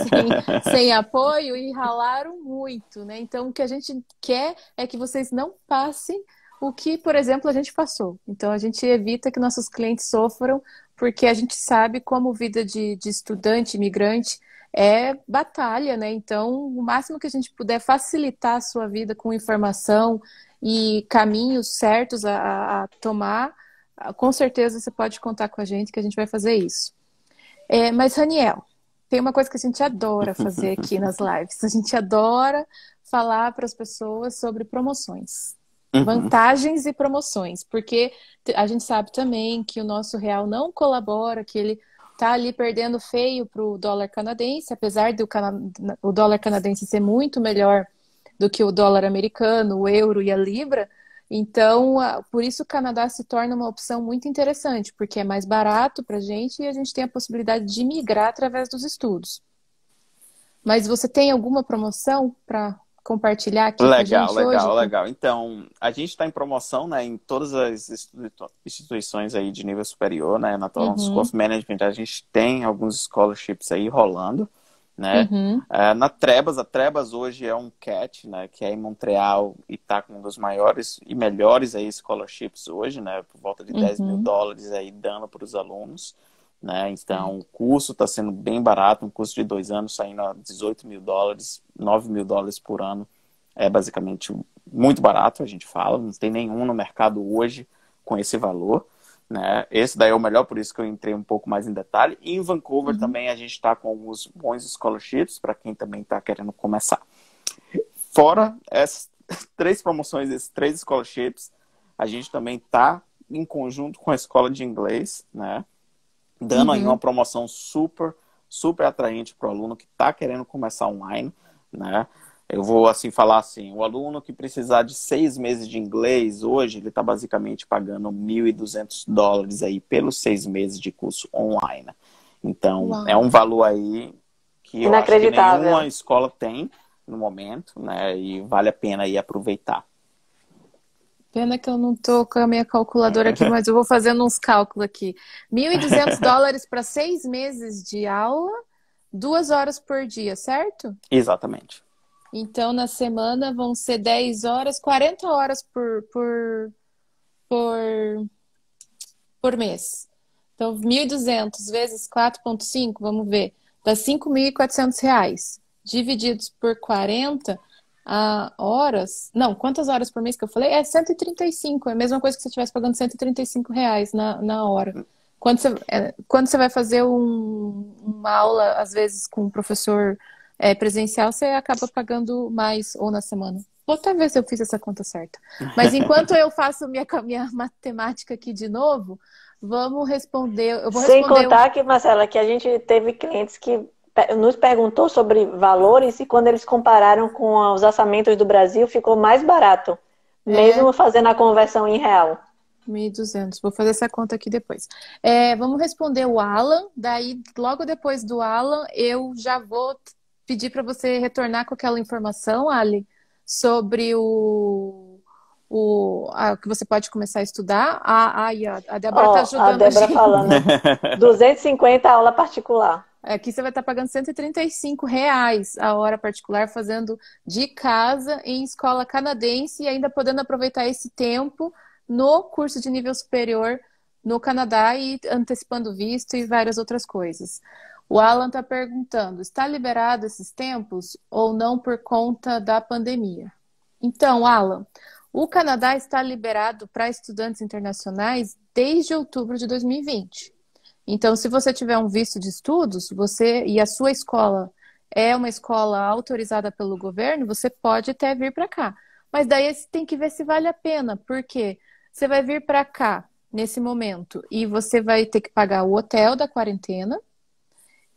sem apoio e ralaram muito, né? Então, o que a gente quer é que vocês não passem o que, por exemplo, a gente passou. Então, a gente evita que nossos clientes sofram, porque a gente sabe como vida de estudante, imigrante, é batalha, né? Então, o máximo que a gente puder facilitar a sua vida com informação e caminhos certos a tomar, com certeza você pode contar com a gente que a gente vai fazer isso. Mas, Raniel, tem uma coisa que a gente adora fazer aqui nas lives. A gente adora falar para as pessoas sobre promoções. Vantagens e promoções. Porque a gente sabe também que o nosso real não colabora, que ele está ali perdendo feio para o dólar canadense, apesar do o dólar canadense ser muito melhor do que o dólar americano, o euro e a libra. Então, por isso o Canadá se torna uma opção muito interessante, porque é mais barato para a gente e a gente tem a possibilidade de migrar através dos estudos. Mas você tem alguma promoção para compartilhar aqui com a gente hoje? Legal. Então, a gente está em promoção, né, em todas as instituições aí de nível superior, né, na School of Management, a gente tem alguns scholarships aí rolando, né? Na Trebas, a Trebas hoje é um CAT, né, que é em Montreal e está com um dos maiores e melhores aí scholarships hoje, né, por volta de $10 mil aí dando para os alunos, né? Então o curso está sendo bem barato, um curso de 2 anos saindo a $18 mil, $9 mil por ano, é basicamente muito barato, a gente fala, não tem nenhum no mercado hoje com esse valor. Né? Esse daí é o melhor, por isso que eu entrei um pouco mais em detalhe. E em Vancouver também a gente está com alguns bons scholarships para quem também está querendo começar. Fora essas 3 promoções, esses 3 scholarships, a gente também está em conjunto com a escola de inglês, né? Dando aí uma promoção super atraente para o aluno que está querendo começar online, né? Eu vou assim falar assim, o aluno que precisar de 6 meses de inglês hoje, ele está basicamente pagando $1.200 aí pelos 6 meses de curso online. Então, é um valor aí que eu acho que nenhuma escola tem no momento, né? E vale a pena aí aproveitar. Pena que eu não tô com a minha calculadora aqui, mas eu vou fazendo uns cálculos aqui. $1.200 para 6 meses de aula, 2 horas por dia, certo? Exatamente. Então, na semana vão ser 10 horas, 40 horas por mês. Então, 1.200 vezes 4,5, vamos ver, dá R$5.400. Divididos por 40 horas... Não, quantas horas por mês que eu falei? 135, é a mesma coisa que você estivesse pagando R$135 na hora. Quando você vai fazer uma aula, às vezes, com um professor... presencial, você acaba pagando mais ou na semana. Vou até ver se eu fiz essa conta certa. Mas enquanto eu faço minha matemática aqui de novo, vamos responder. Eu vou Sem responder contar que, Marcela, que a gente teve clientes que nos perguntou sobre valores e quando eles compararam com os orçamentos do Brasil, ficou mais barato, mesmo fazendo a conversão em real. 1.200. Vou fazer essa conta aqui depois. Vamos responder o Alan. Daí, logo depois do Alan, eu já vou pedir para você retornar com aquela informação, Ali, sobre o que você pode começar a estudar. A Débora está ajudando a Débora falando. 250 aula particular. Aqui você vai estar pagando R$135 a hora particular, fazendo de casa em escola canadense e ainda podendo aproveitar esse tempo no curso de nível superior no Canadá e antecipando visto e várias outras coisas. O Alan está perguntando, está liberado esses tempos ou não por conta da pandemia? Então, Alan, o Canadá está liberado para estudantes internacionais desde outubro de 2020. Então, se você tiver um visto de estudos, e a sua escola é uma escola autorizada pelo governo, você pode até vir para cá. Mas daí você tem que ver se vale a pena, porque você vai vir para cá nesse momento e você vai ter que pagar o hotel da quarentena,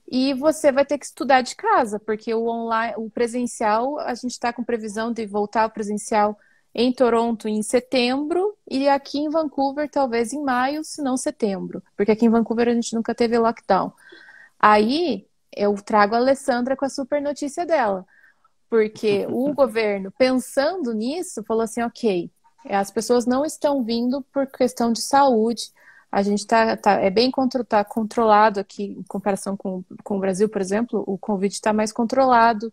e você vai ter que estudar de casa, porque o presencial, a gente está com previsão de voltar ao presencial em Toronto em setembro e aqui em Vancouver talvez em maio, se não setembro. Porque aqui em Vancouver a gente nunca teve lockdown. Aí eu trago a Alessandra com a super notícia dela. Porque o governo, pensando nisso, falou assim, ok, as pessoas não estão vindo por questão de saúde. A gente é bem controlado aqui, em comparação com o Brasil, por exemplo, o Covid está mais controlado.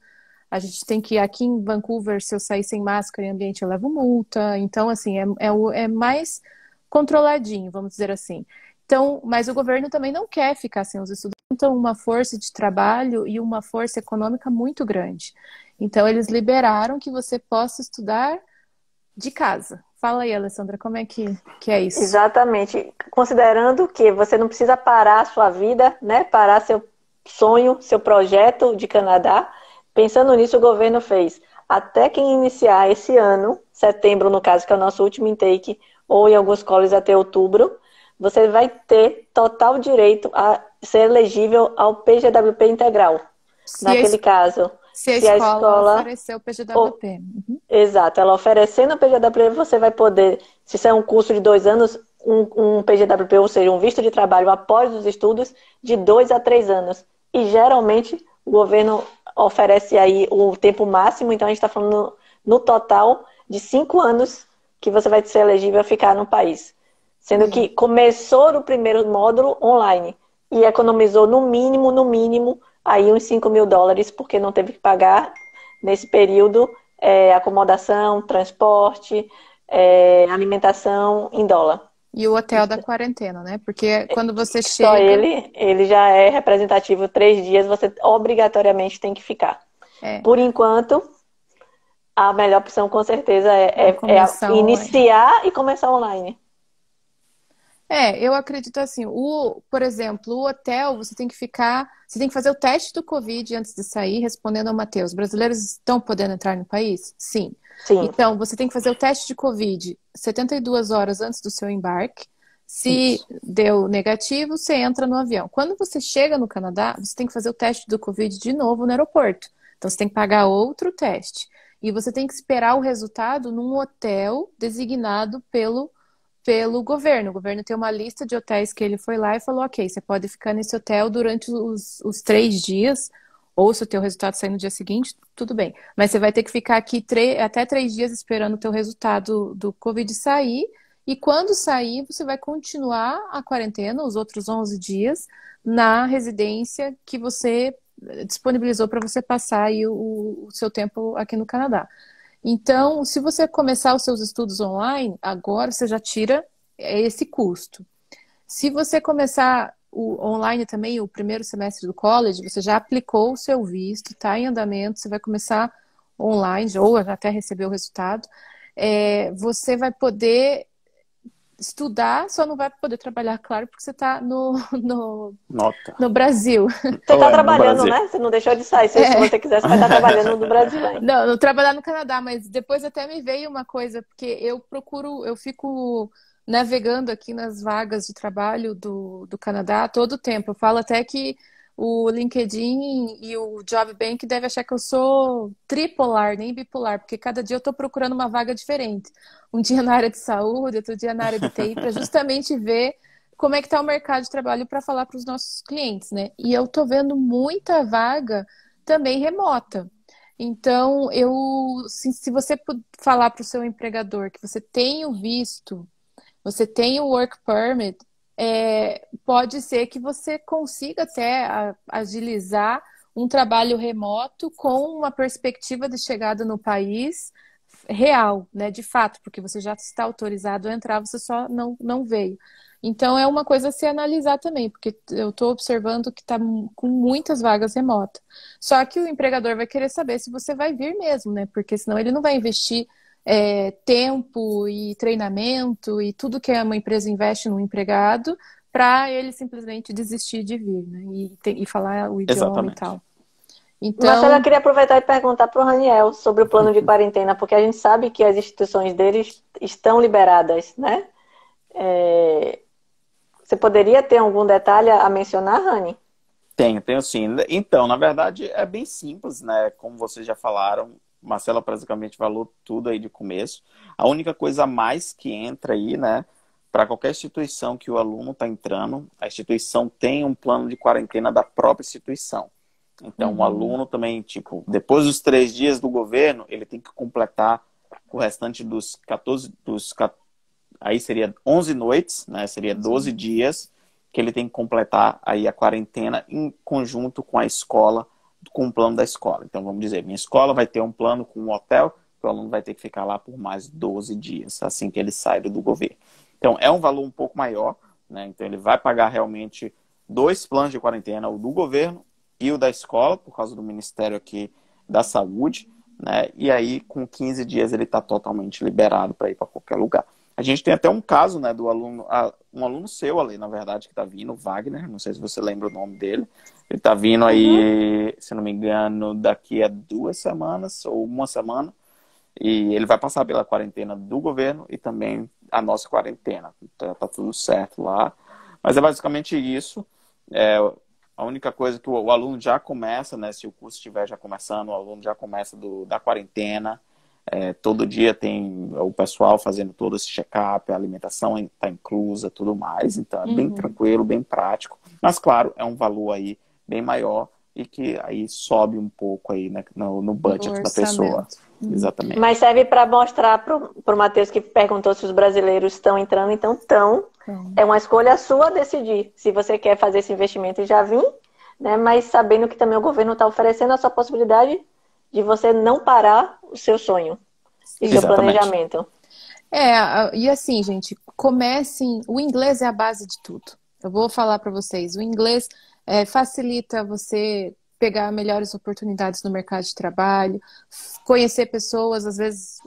A gente tem que, aqui em Vancouver, se eu sair sem máscara em ambiente, eu levo multa. Então, assim, é mais controladinho, vamos dizer assim. Então, mas o governo também não quer ficar sem os estudantes. Então, uma força de trabalho e uma força econômica muito grande. Então, eles liberaram que você possa estudar de casa. Fala aí, Alessandra, como é que é isso? Exatamente. Considerando que você não precisa parar a sua vida, né? Parar seu sonho, seu projeto de Canadá. Pensando nisso, o governo fez até quem iniciar esse ano, setembro, no caso, que é o nosso último intake, ou em alguns colleges até outubro, você vai ter total direito a ser elegível ao PGWP integral. Naquele caso, se a escola oferecer o PGWP. Exato, ela oferecendo o PGWP, você vai poder, se isso é um curso de 2 anos, um PGWP, ou seja, um visto de trabalho após os estudos, de 2 a 3 anos. E geralmente o governo oferece aí o tempo máximo, então a gente está falando no total de 5 anos que você vai ser elegível a ficar no país. Sendo que começou no primeiro módulo online e economizou no mínimo, aí uns $5.000, porque não teve que pagar nesse período acomodação, transporte, alimentação em dólar. E o hotel da quarentena, né? Porque quando você chega... Só ele já é representativo 3 dias, você obrigatoriamente tem que ficar. Por enquanto, a melhor opção com certeza é iniciar e começar online. Eu acredito assim, por exemplo, o hotel, você tem que fazer o teste do Covid antes de sair, respondendo ao Matheus. Brasileiros estão podendo entrar no país? Sim. Então, você tem que fazer o teste de Covid 72 horas antes do seu embarque. Se deu negativo, você entra no avião. Quando você chega no Canadá, você tem que fazer o teste do Covid de novo no aeroporto. Então, você tem que pagar outro teste. E você tem que esperar o resultado num hotel designado pelo governo. O governo tem uma lista de hotéis que ele foi lá e falou, ok, você pode ficar nesse hotel durante os 3 dias, ou se o teu resultado sair no dia seguinte, tudo bem. Mas você vai ter que ficar aqui até 3 dias esperando o teu resultado do Covid sair, e quando sair, você vai continuar a quarentena, os outros 11 dias, na residência que você disponibilizou para você passar aí o seu tempo aqui no Canadá. Então, se você começar os seus estudos online, agora você já tira esse custo. Se você começar o online também, o primeiro semestre do college, você já aplicou o seu visto, está em andamento, você vai começar online, ou já até recebeu o resultado, você vai poder estudar, só não vai poder trabalhar, claro, porque você está no Brasil. Você está trabalhando, né? Você não deixou de sair. Se você quiser, você vai estar trabalhando no Brasil ainda. Não trabalhar no Canadá, mas depois até me veio uma coisa, porque eu fico navegando aqui nas vagas de trabalho do Canadá todo o tempo. Eu falo até que o LinkedIn e o JobBank devem achar que eu sou tripolar, nem bipolar, porque cada dia eu estou procurando uma vaga diferente. Um dia na área de saúde, outro dia na área de TI, para justamente ver como é que está o mercado de trabalho para falar para os nossos clientes, né? E eu estou vendo muita vaga também remota. Então, se você falar para o seu empregador que você tem o visto, você tem o work permit, pode ser que você consiga até agilizar um trabalho remoto com uma perspectiva de chegada no país real, né, de fato, porque você já está autorizado a entrar, você só não veio. Então, é uma coisa a se analisar também, porque eu estou observando que está com muitas vagas remotas. Só que o empregador vai querer saber se você vai vir mesmo, né, porque senão ele não vai investir tempo e treinamento e tudo que uma empresa investe no empregado para ele simplesmente desistir de vir, né? E falar o idioma e tal. Então... Marcela, eu queria aproveitar e perguntar para o Raniel sobre o plano de quarentena, porque a gente sabe que as instituições deles estão liberadas, né? Você poderia ter algum detalhe a mencionar, Rani? Tenho sim. Então, na verdade, é bem simples, né? Como vocês já falaram, Marcela praticamente falou tudo aí de começo. A única coisa a mais que entra aí, né, para qualquer instituição que o aluno está entrando, a instituição tem um plano de quarentena da própria instituição. Então, o aluno também, tipo, depois dos 3 dias do governo, ele tem que completar o restante dos 14, aí seria 11 noites, né, seria 12 dias, que ele tem que completar aí a quarentena em conjunto com a escola, com o plano da escola. Então, vamos dizer, minha escola vai ter um plano com um hotel, que o aluno vai ter que ficar lá por mais 12 dias, assim que ele sai do governo. Então, é um valor um pouco maior, né? Então ele vai pagar realmente 2 planos de quarentena, o do governo e o da escola, por causa do Ministério aqui da Saúde, né? E aí com 15 dias ele está totalmente liberado para ir para qualquer lugar. A gente tem até um caso, né, do aluno, um aluno seu ali, na verdade, que está vindo, o Wagner, não sei se você lembra o nome dele. Ele está vindo aí, se não me engano, daqui a 2 semanas ou 1 semana. E ele vai passar pela quarentena do governo e também a nossa quarentena. Então tá tudo certo lá. Mas é basicamente isso. A única coisa que o aluno já começa, né, se o curso estiver já começando, o aluno já começa da quarentena. Todo dia tem o pessoal fazendo todo esse check-up, a alimentação está inclusa, tudo mais. Então é bem tranquilo, bem prático. Mas claro, é um valor aí bem maior e que aí sobe um pouco aí, né, no budget da pessoa. Exatamente. Mas serve para mostrar para o Matheus, que perguntou se os brasileiros estão entrando, então estão. É uma escolha sua decidir se você quer fazer esse investimento e já vir, né? Mas sabendo que também o governo está oferecendo a sua possibilidade de você não parar o seu sonho e seu planejamento. E assim, gente, comecem. O inglês é a base de tudo. Eu vou falar para vocês. O inglês facilita você pegar melhores oportunidades no mercado de trabalho, conhecer pessoas, às vezes,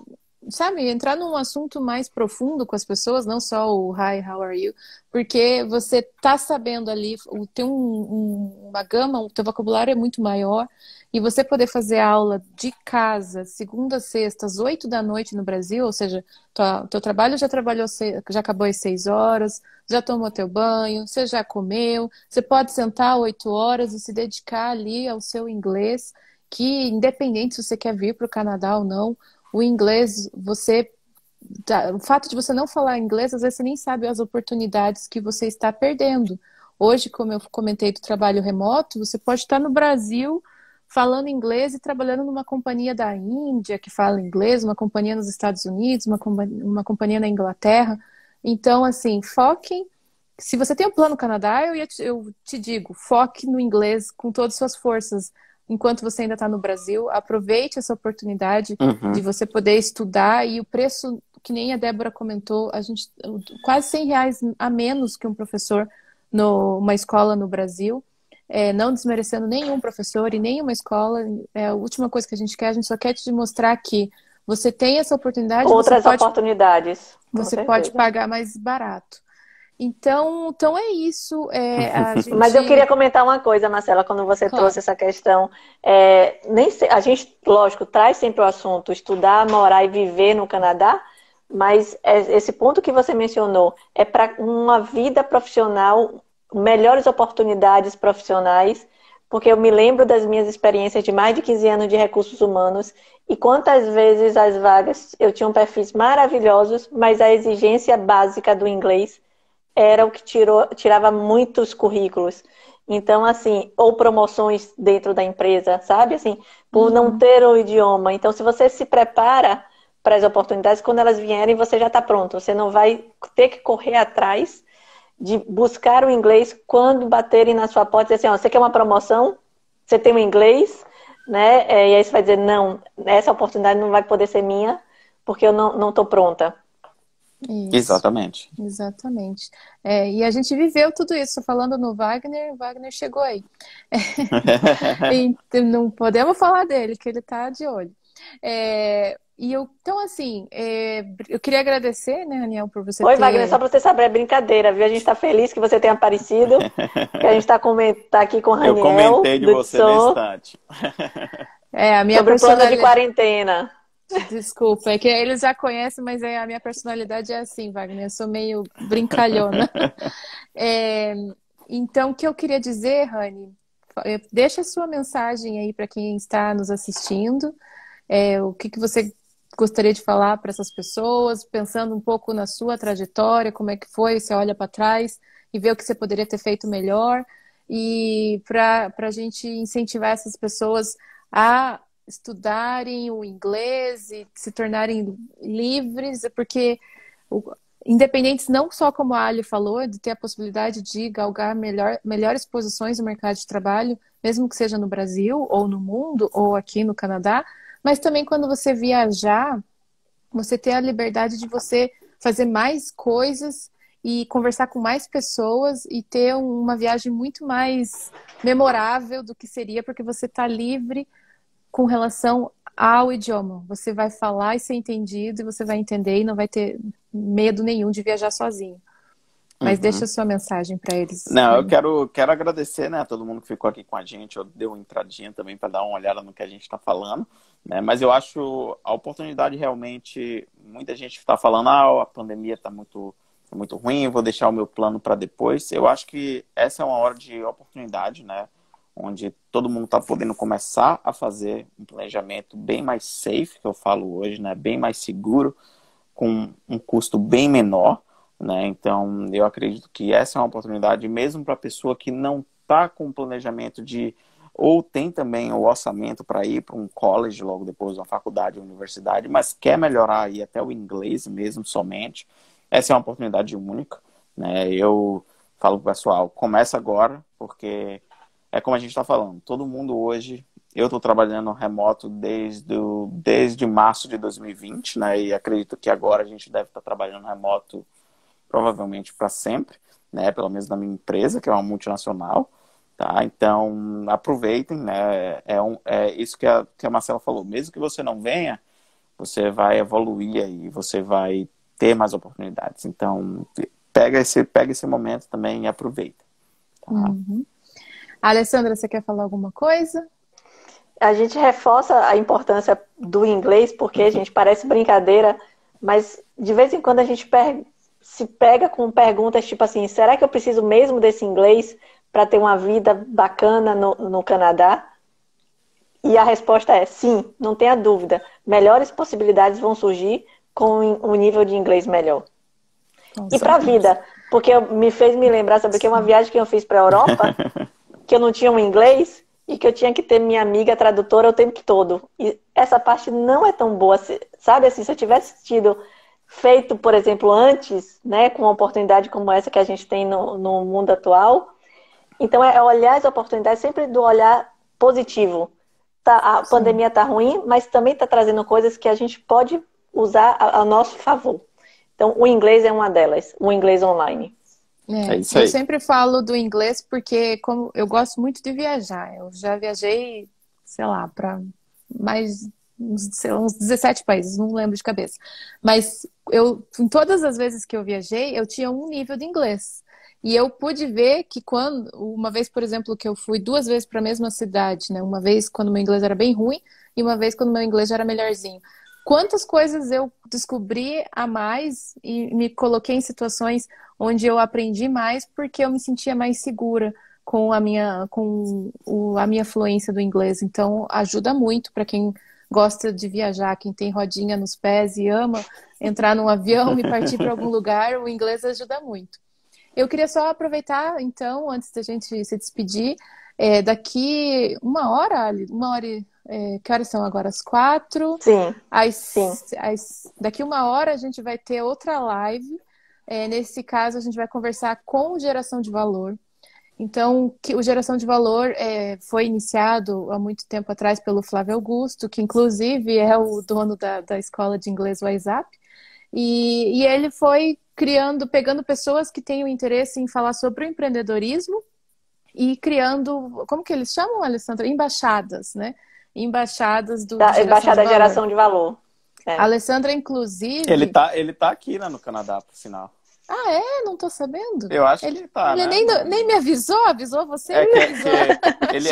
sabe, entrar num assunto mais profundo com as pessoas, não só o hi, how are you, porque você tá sabendo ali, tem uma gama, o teu vocabulário é muito maior, e você poder fazer aula de casa, segunda a sexta, às 8 da noite no Brasil, ou seja, teu trabalho já acabou às 6 horas, já tomou teu banho, você já comeu, você pode sentar 8 horas e se dedicar ali ao seu inglês, que independente se você quer vir para o Canadá ou não, o inglês, o fato de você não falar inglês, às vezes você nem sabe as oportunidades que você está perdendo. Hoje, como eu comentei do trabalho remoto, você pode estar no Brasil falando inglês e trabalhando numa companhia da Índia que fala inglês, uma companhia nos Estados Unidos, uma companhia na Inglaterra. Então, assim, foquem. Se você tem um plano Canadá, eu te digo, foque no inglês com todas as suas forças. Enquanto você ainda está no Brasil, aproveite essa oportunidade de você poder estudar. E o preço, que nem a Débora comentou, quase R$100 a menos que um professor numa escola no Brasil. Não desmerecendo nenhum professor e nenhuma escola. A última coisa que a gente quer, a gente só quer te mostrar que você tem essa oportunidade. Outras oportunidades. Você pode pagar mais barato. Então é isso. Mas eu queria comentar uma coisa, Marcela, quando você trouxe essa questão. A gente, lógico, traz sempre o assunto estudar, morar e viver no Canadá, mas esse ponto que você mencionou é para uma vida profissional, melhores oportunidades profissionais, porque eu me lembro das minhas experiências de mais de 15 anos de recursos humanos e quantas vezes as vagas, eu tinha perfis maravilhosos, mas a exigência básica do inglês era o que tirava muitos currículos. Então, assim, ou promoções dentro da empresa, sabe? Assim, por não ter o idioma. Então, se você se prepara para as oportunidades, quando elas vierem, você já está pronto. Você não vai ter que correr atrás de buscar o inglês quando baterem na sua porta e dizer assim, você quer uma promoção? Você tem o inglês? Né? E aí você vai dizer, não, essa oportunidade não vai poder ser minha, porque eu não estou pronta. Isso. Exatamente. E a gente viveu tudo isso. Falando no Wagner, o Wagner chegou aí. Não podemos falar dele, que ele está de olho. Então, assim, eu queria agradecer, né, Raniel, por você ter... Wagner, só para você saber, é brincadeira, viu? A gente está feliz que você tenha aparecido, que a gente está aqui com o Raniel. Eu comentei de você no instante. A minha sobre o plano de quarentena. Desculpa, é que eles já conhecem, mas a minha personalidade é assim, Wagner, eu sou meio brincalhona. Então, o que eu queria dizer, Rani, deixa a sua mensagem aí para quem está nos assistindo, o que você gostaria de falar para essas pessoas, pensando um pouco na sua trajetória, como é que foi, você olha para trás e vê o que você poderia ter feito melhor, e para a gente incentivar essas pessoas a estudarem o inglês e se tornarem livres, porque independentes, não só como a Ali falou, de ter a possibilidade de galgar melhores posições no mercado de trabalho, mesmo que seja no Brasil, ou no mundo, ou aqui no Canadá, mas também quando você viajar, você ter a liberdade de você fazer mais coisas e conversar com mais pessoas e ter uma viagem muito mais memorável do que seria, porque você está livre com relação ao idioma. Você vai falar e ser entendido, e você vai entender e não vai ter medo nenhum de viajar sozinho. Mas deixa a sua mensagem para eles. Não, eu quero agradecer, né, a todo mundo que ficou aqui com a gente. Eu dei uma entradinha também para dar uma olhada no que a gente está falando, né? Mas eu acho a oportunidade realmente, muita gente está falando, a pandemia está muito ruim, vou deixar o meu plano para depois. Eu acho que essa é uma hora de oportunidade, né? Onde todo mundo está podendo começar a fazer um planejamento bem mais safe, que eu falo hoje, né? Bem mais seguro, com um custo bem menor. Né? Então, eu acredito que essa é uma oportunidade mesmo para a pessoa que não está com o planejamento ou tem também o orçamento para ir para um college logo depois, uma faculdade, uma universidade, mas quer melhorar aí até o inglês mesmo somente. Essa é uma oportunidade única, né? Eu falo pro pessoal, começa agora, porque é como a gente está falando, todo mundo hoje, eu estou trabalhando remoto desde março de 2020, né? E acredito que agora a gente deve estar trabalhando remoto provavelmente para sempre, né? Pelo menos na minha empresa, que é uma multinacional, tá? Então, aproveitem, né? É isso que a Marcela falou. Mesmo que você não venha, você vai evoluir aí, você vai ter mais oportunidades. Então, pega esse momento também e aproveita. Tá? Alessandra, você quer falar alguma coisa? A gente reforça a importância do inglês, porque a gente parece brincadeira, mas de vez em quando a gente se pega com perguntas tipo assim, será que eu preciso mesmo desse inglês para ter uma vida bacana no Canadá? E a resposta é sim, não tenha dúvida. Melhores possibilidades vão surgir com um nível de inglês melhor. E para a vida, porque me fez me lembrar, sabe, que é uma viagem que eu fiz para a Europa, que eu não tinha um inglês e que eu tinha que ter minha amiga tradutora o tempo todo. E essa parte não é tão boa, sabe, assim, se eu tivesse tido feito, por exemplo, antes, né, com uma oportunidade como essa que a gente tem no mundo atual. Então, é olhar as oportunidades sempre do olhar positivo. A pandemia está ruim, mas também está trazendo coisas que a gente pode usar a nosso favor. Então, o inglês é uma delas, o inglês online. É isso aí. Eu sempre falo do inglês porque como eu gosto muito de viajar. Eu já viajei, sei lá, para mais uns 17 países, não lembro de cabeça. Mas em todas as vezes que eu viajei, eu tinha um nível de inglês. E eu pude ver que uma vez, por exemplo, que eu fui 2 vezes para a mesma cidade, né? Uma vez quando meu inglês era bem ruim e uma vez quando meu inglês já era melhorzinho. Quantas coisas eu descobri a mais e me coloquei em situações onde eu aprendi mais porque eu me sentia mais segura com a minha fluência do inglês. Então, ajuda muito para quem gosta de viajar, quem tem rodinha nos pés e ama entrar num avião e partir para algum lugar, o inglês ajuda muito. Eu queria só aproveitar, então, antes da gente se despedir, daqui 1 hora, que horas são agora? As 4? Sim. Daqui 1 hora a gente vai ter outra live. Nesse caso, a gente vai conversar com o Geração de Valor. Então, o Geração de Valor foi iniciado há muito tempo atrás pelo Flávio Augusto, que inclusive é o dono da escola de inglês WhatsApp. E ele foi pegando pessoas que têm o interesse em falar sobre o empreendedorismo e criando, como que eles chamam, Alessandra? Embaixadas, né? Embaixadas do Embaixada da Geração de Valor. A Alessandra, inclusive... Ele tá aqui, né, no Canadá, por sinal. Ah, é? Não tô sabendo. Eu acho que ele tá, ele né? nem me avisou? Avisou você? Ele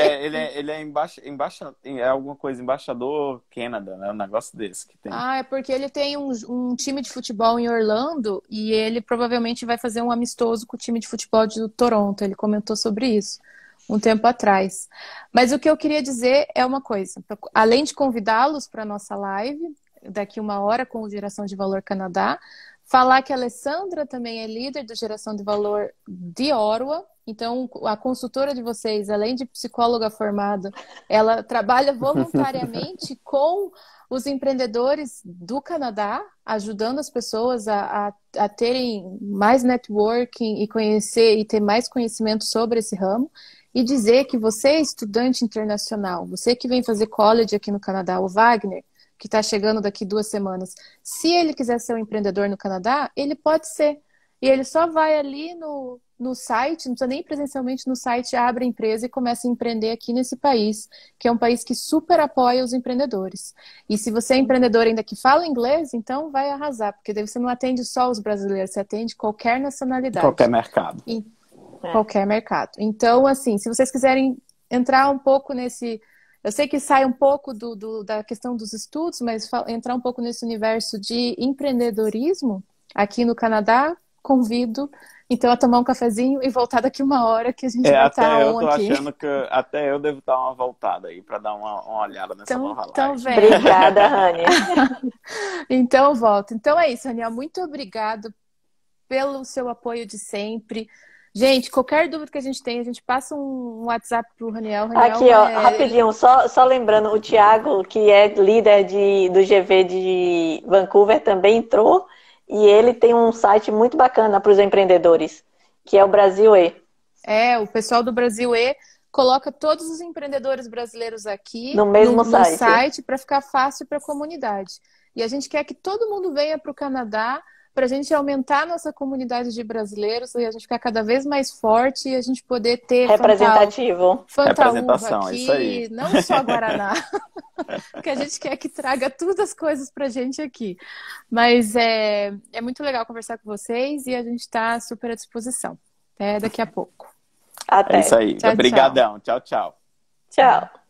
é alguma coisa, embaixador Canadá, né? Um negócio desse que tem. Ah, é porque ele tem um time de futebol em Orlando e ele provavelmente vai fazer um amistoso com o time de futebol de Toronto. Ele comentou sobre isso um tempo atrás. Mas o que eu queria dizer é uma coisa. Além de convidá-los para a nossa live, daqui 1 hora com o Geração de Valor Canadá, falar que a Alessandra também é líder do Geração de Valor de Ottawa. Então, a consultora de vocês, além de psicóloga formada, ela trabalha voluntariamente com os empreendedores do Canadá, ajudando as pessoas a terem mais networking e conhecer e ter mais conhecimento sobre esse ramo. E dizer que você é estudante internacional, você que vem fazer college aqui no Canadá, o Wagner, que está chegando daqui 2 semanas, se ele quiser ser um empreendedor no Canadá, ele pode ser. e ele só vai ali no site, não precisa nem presencialmente no site, abre a empresa e começa a empreender aqui nesse país, que é um país que super apoia os empreendedores. E se você é empreendedor ainda que fala inglês, então vai arrasar, porque daí você não atende só os brasileiros, você atende qualquer nacionalidade. Qualquer mercado. Qualquer mercado. Então, assim, se vocês quiserem entrar um pouco nesse... Eu sei que sai um pouco da questão dos estudos, mas entrar um pouco nesse universo de empreendedorismo aqui no Canadá, convido então a tomar um cafezinho e voltar daqui 1 hora que a gente vai estar eu tô aqui. achando que até eu devo dar uma voltada aí para dar uma olhada nessa nova live. Obrigada, Rania. Então volto. Então é isso, Raniel. Muito obrigado pelo seu apoio de sempre. Gente, qualquer dúvida que a gente tem, a gente passa um WhatsApp pro Raniel. Aqui, ó, rapidinho, só lembrando, o Thiago, que é líder do GV de Vancouver, também entrou. E ele tem um site muito bacana para os empreendedores, que é o Brasil E. O pessoal do Brasil E coloca todos os empreendedores brasileiros aqui no mesmo site para ficar fácil para a comunidade. E a gente quer que todo mundo venha para o Canadá para a gente aumentar a nossa comunidade de brasileiros e a gente ficar cada vez mais forte e a gente poder ter representativo. Representação, aqui, isso aí. Não só Guaraná. Porque a gente quer que traga todas as coisas pra gente aqui. Mas é muito legal conversar com vocês e a gente está super à disposição. Até daqui a pouco. Até. É isso aí. Tchau, Obrigadão. Tchau, tchau. Tchau.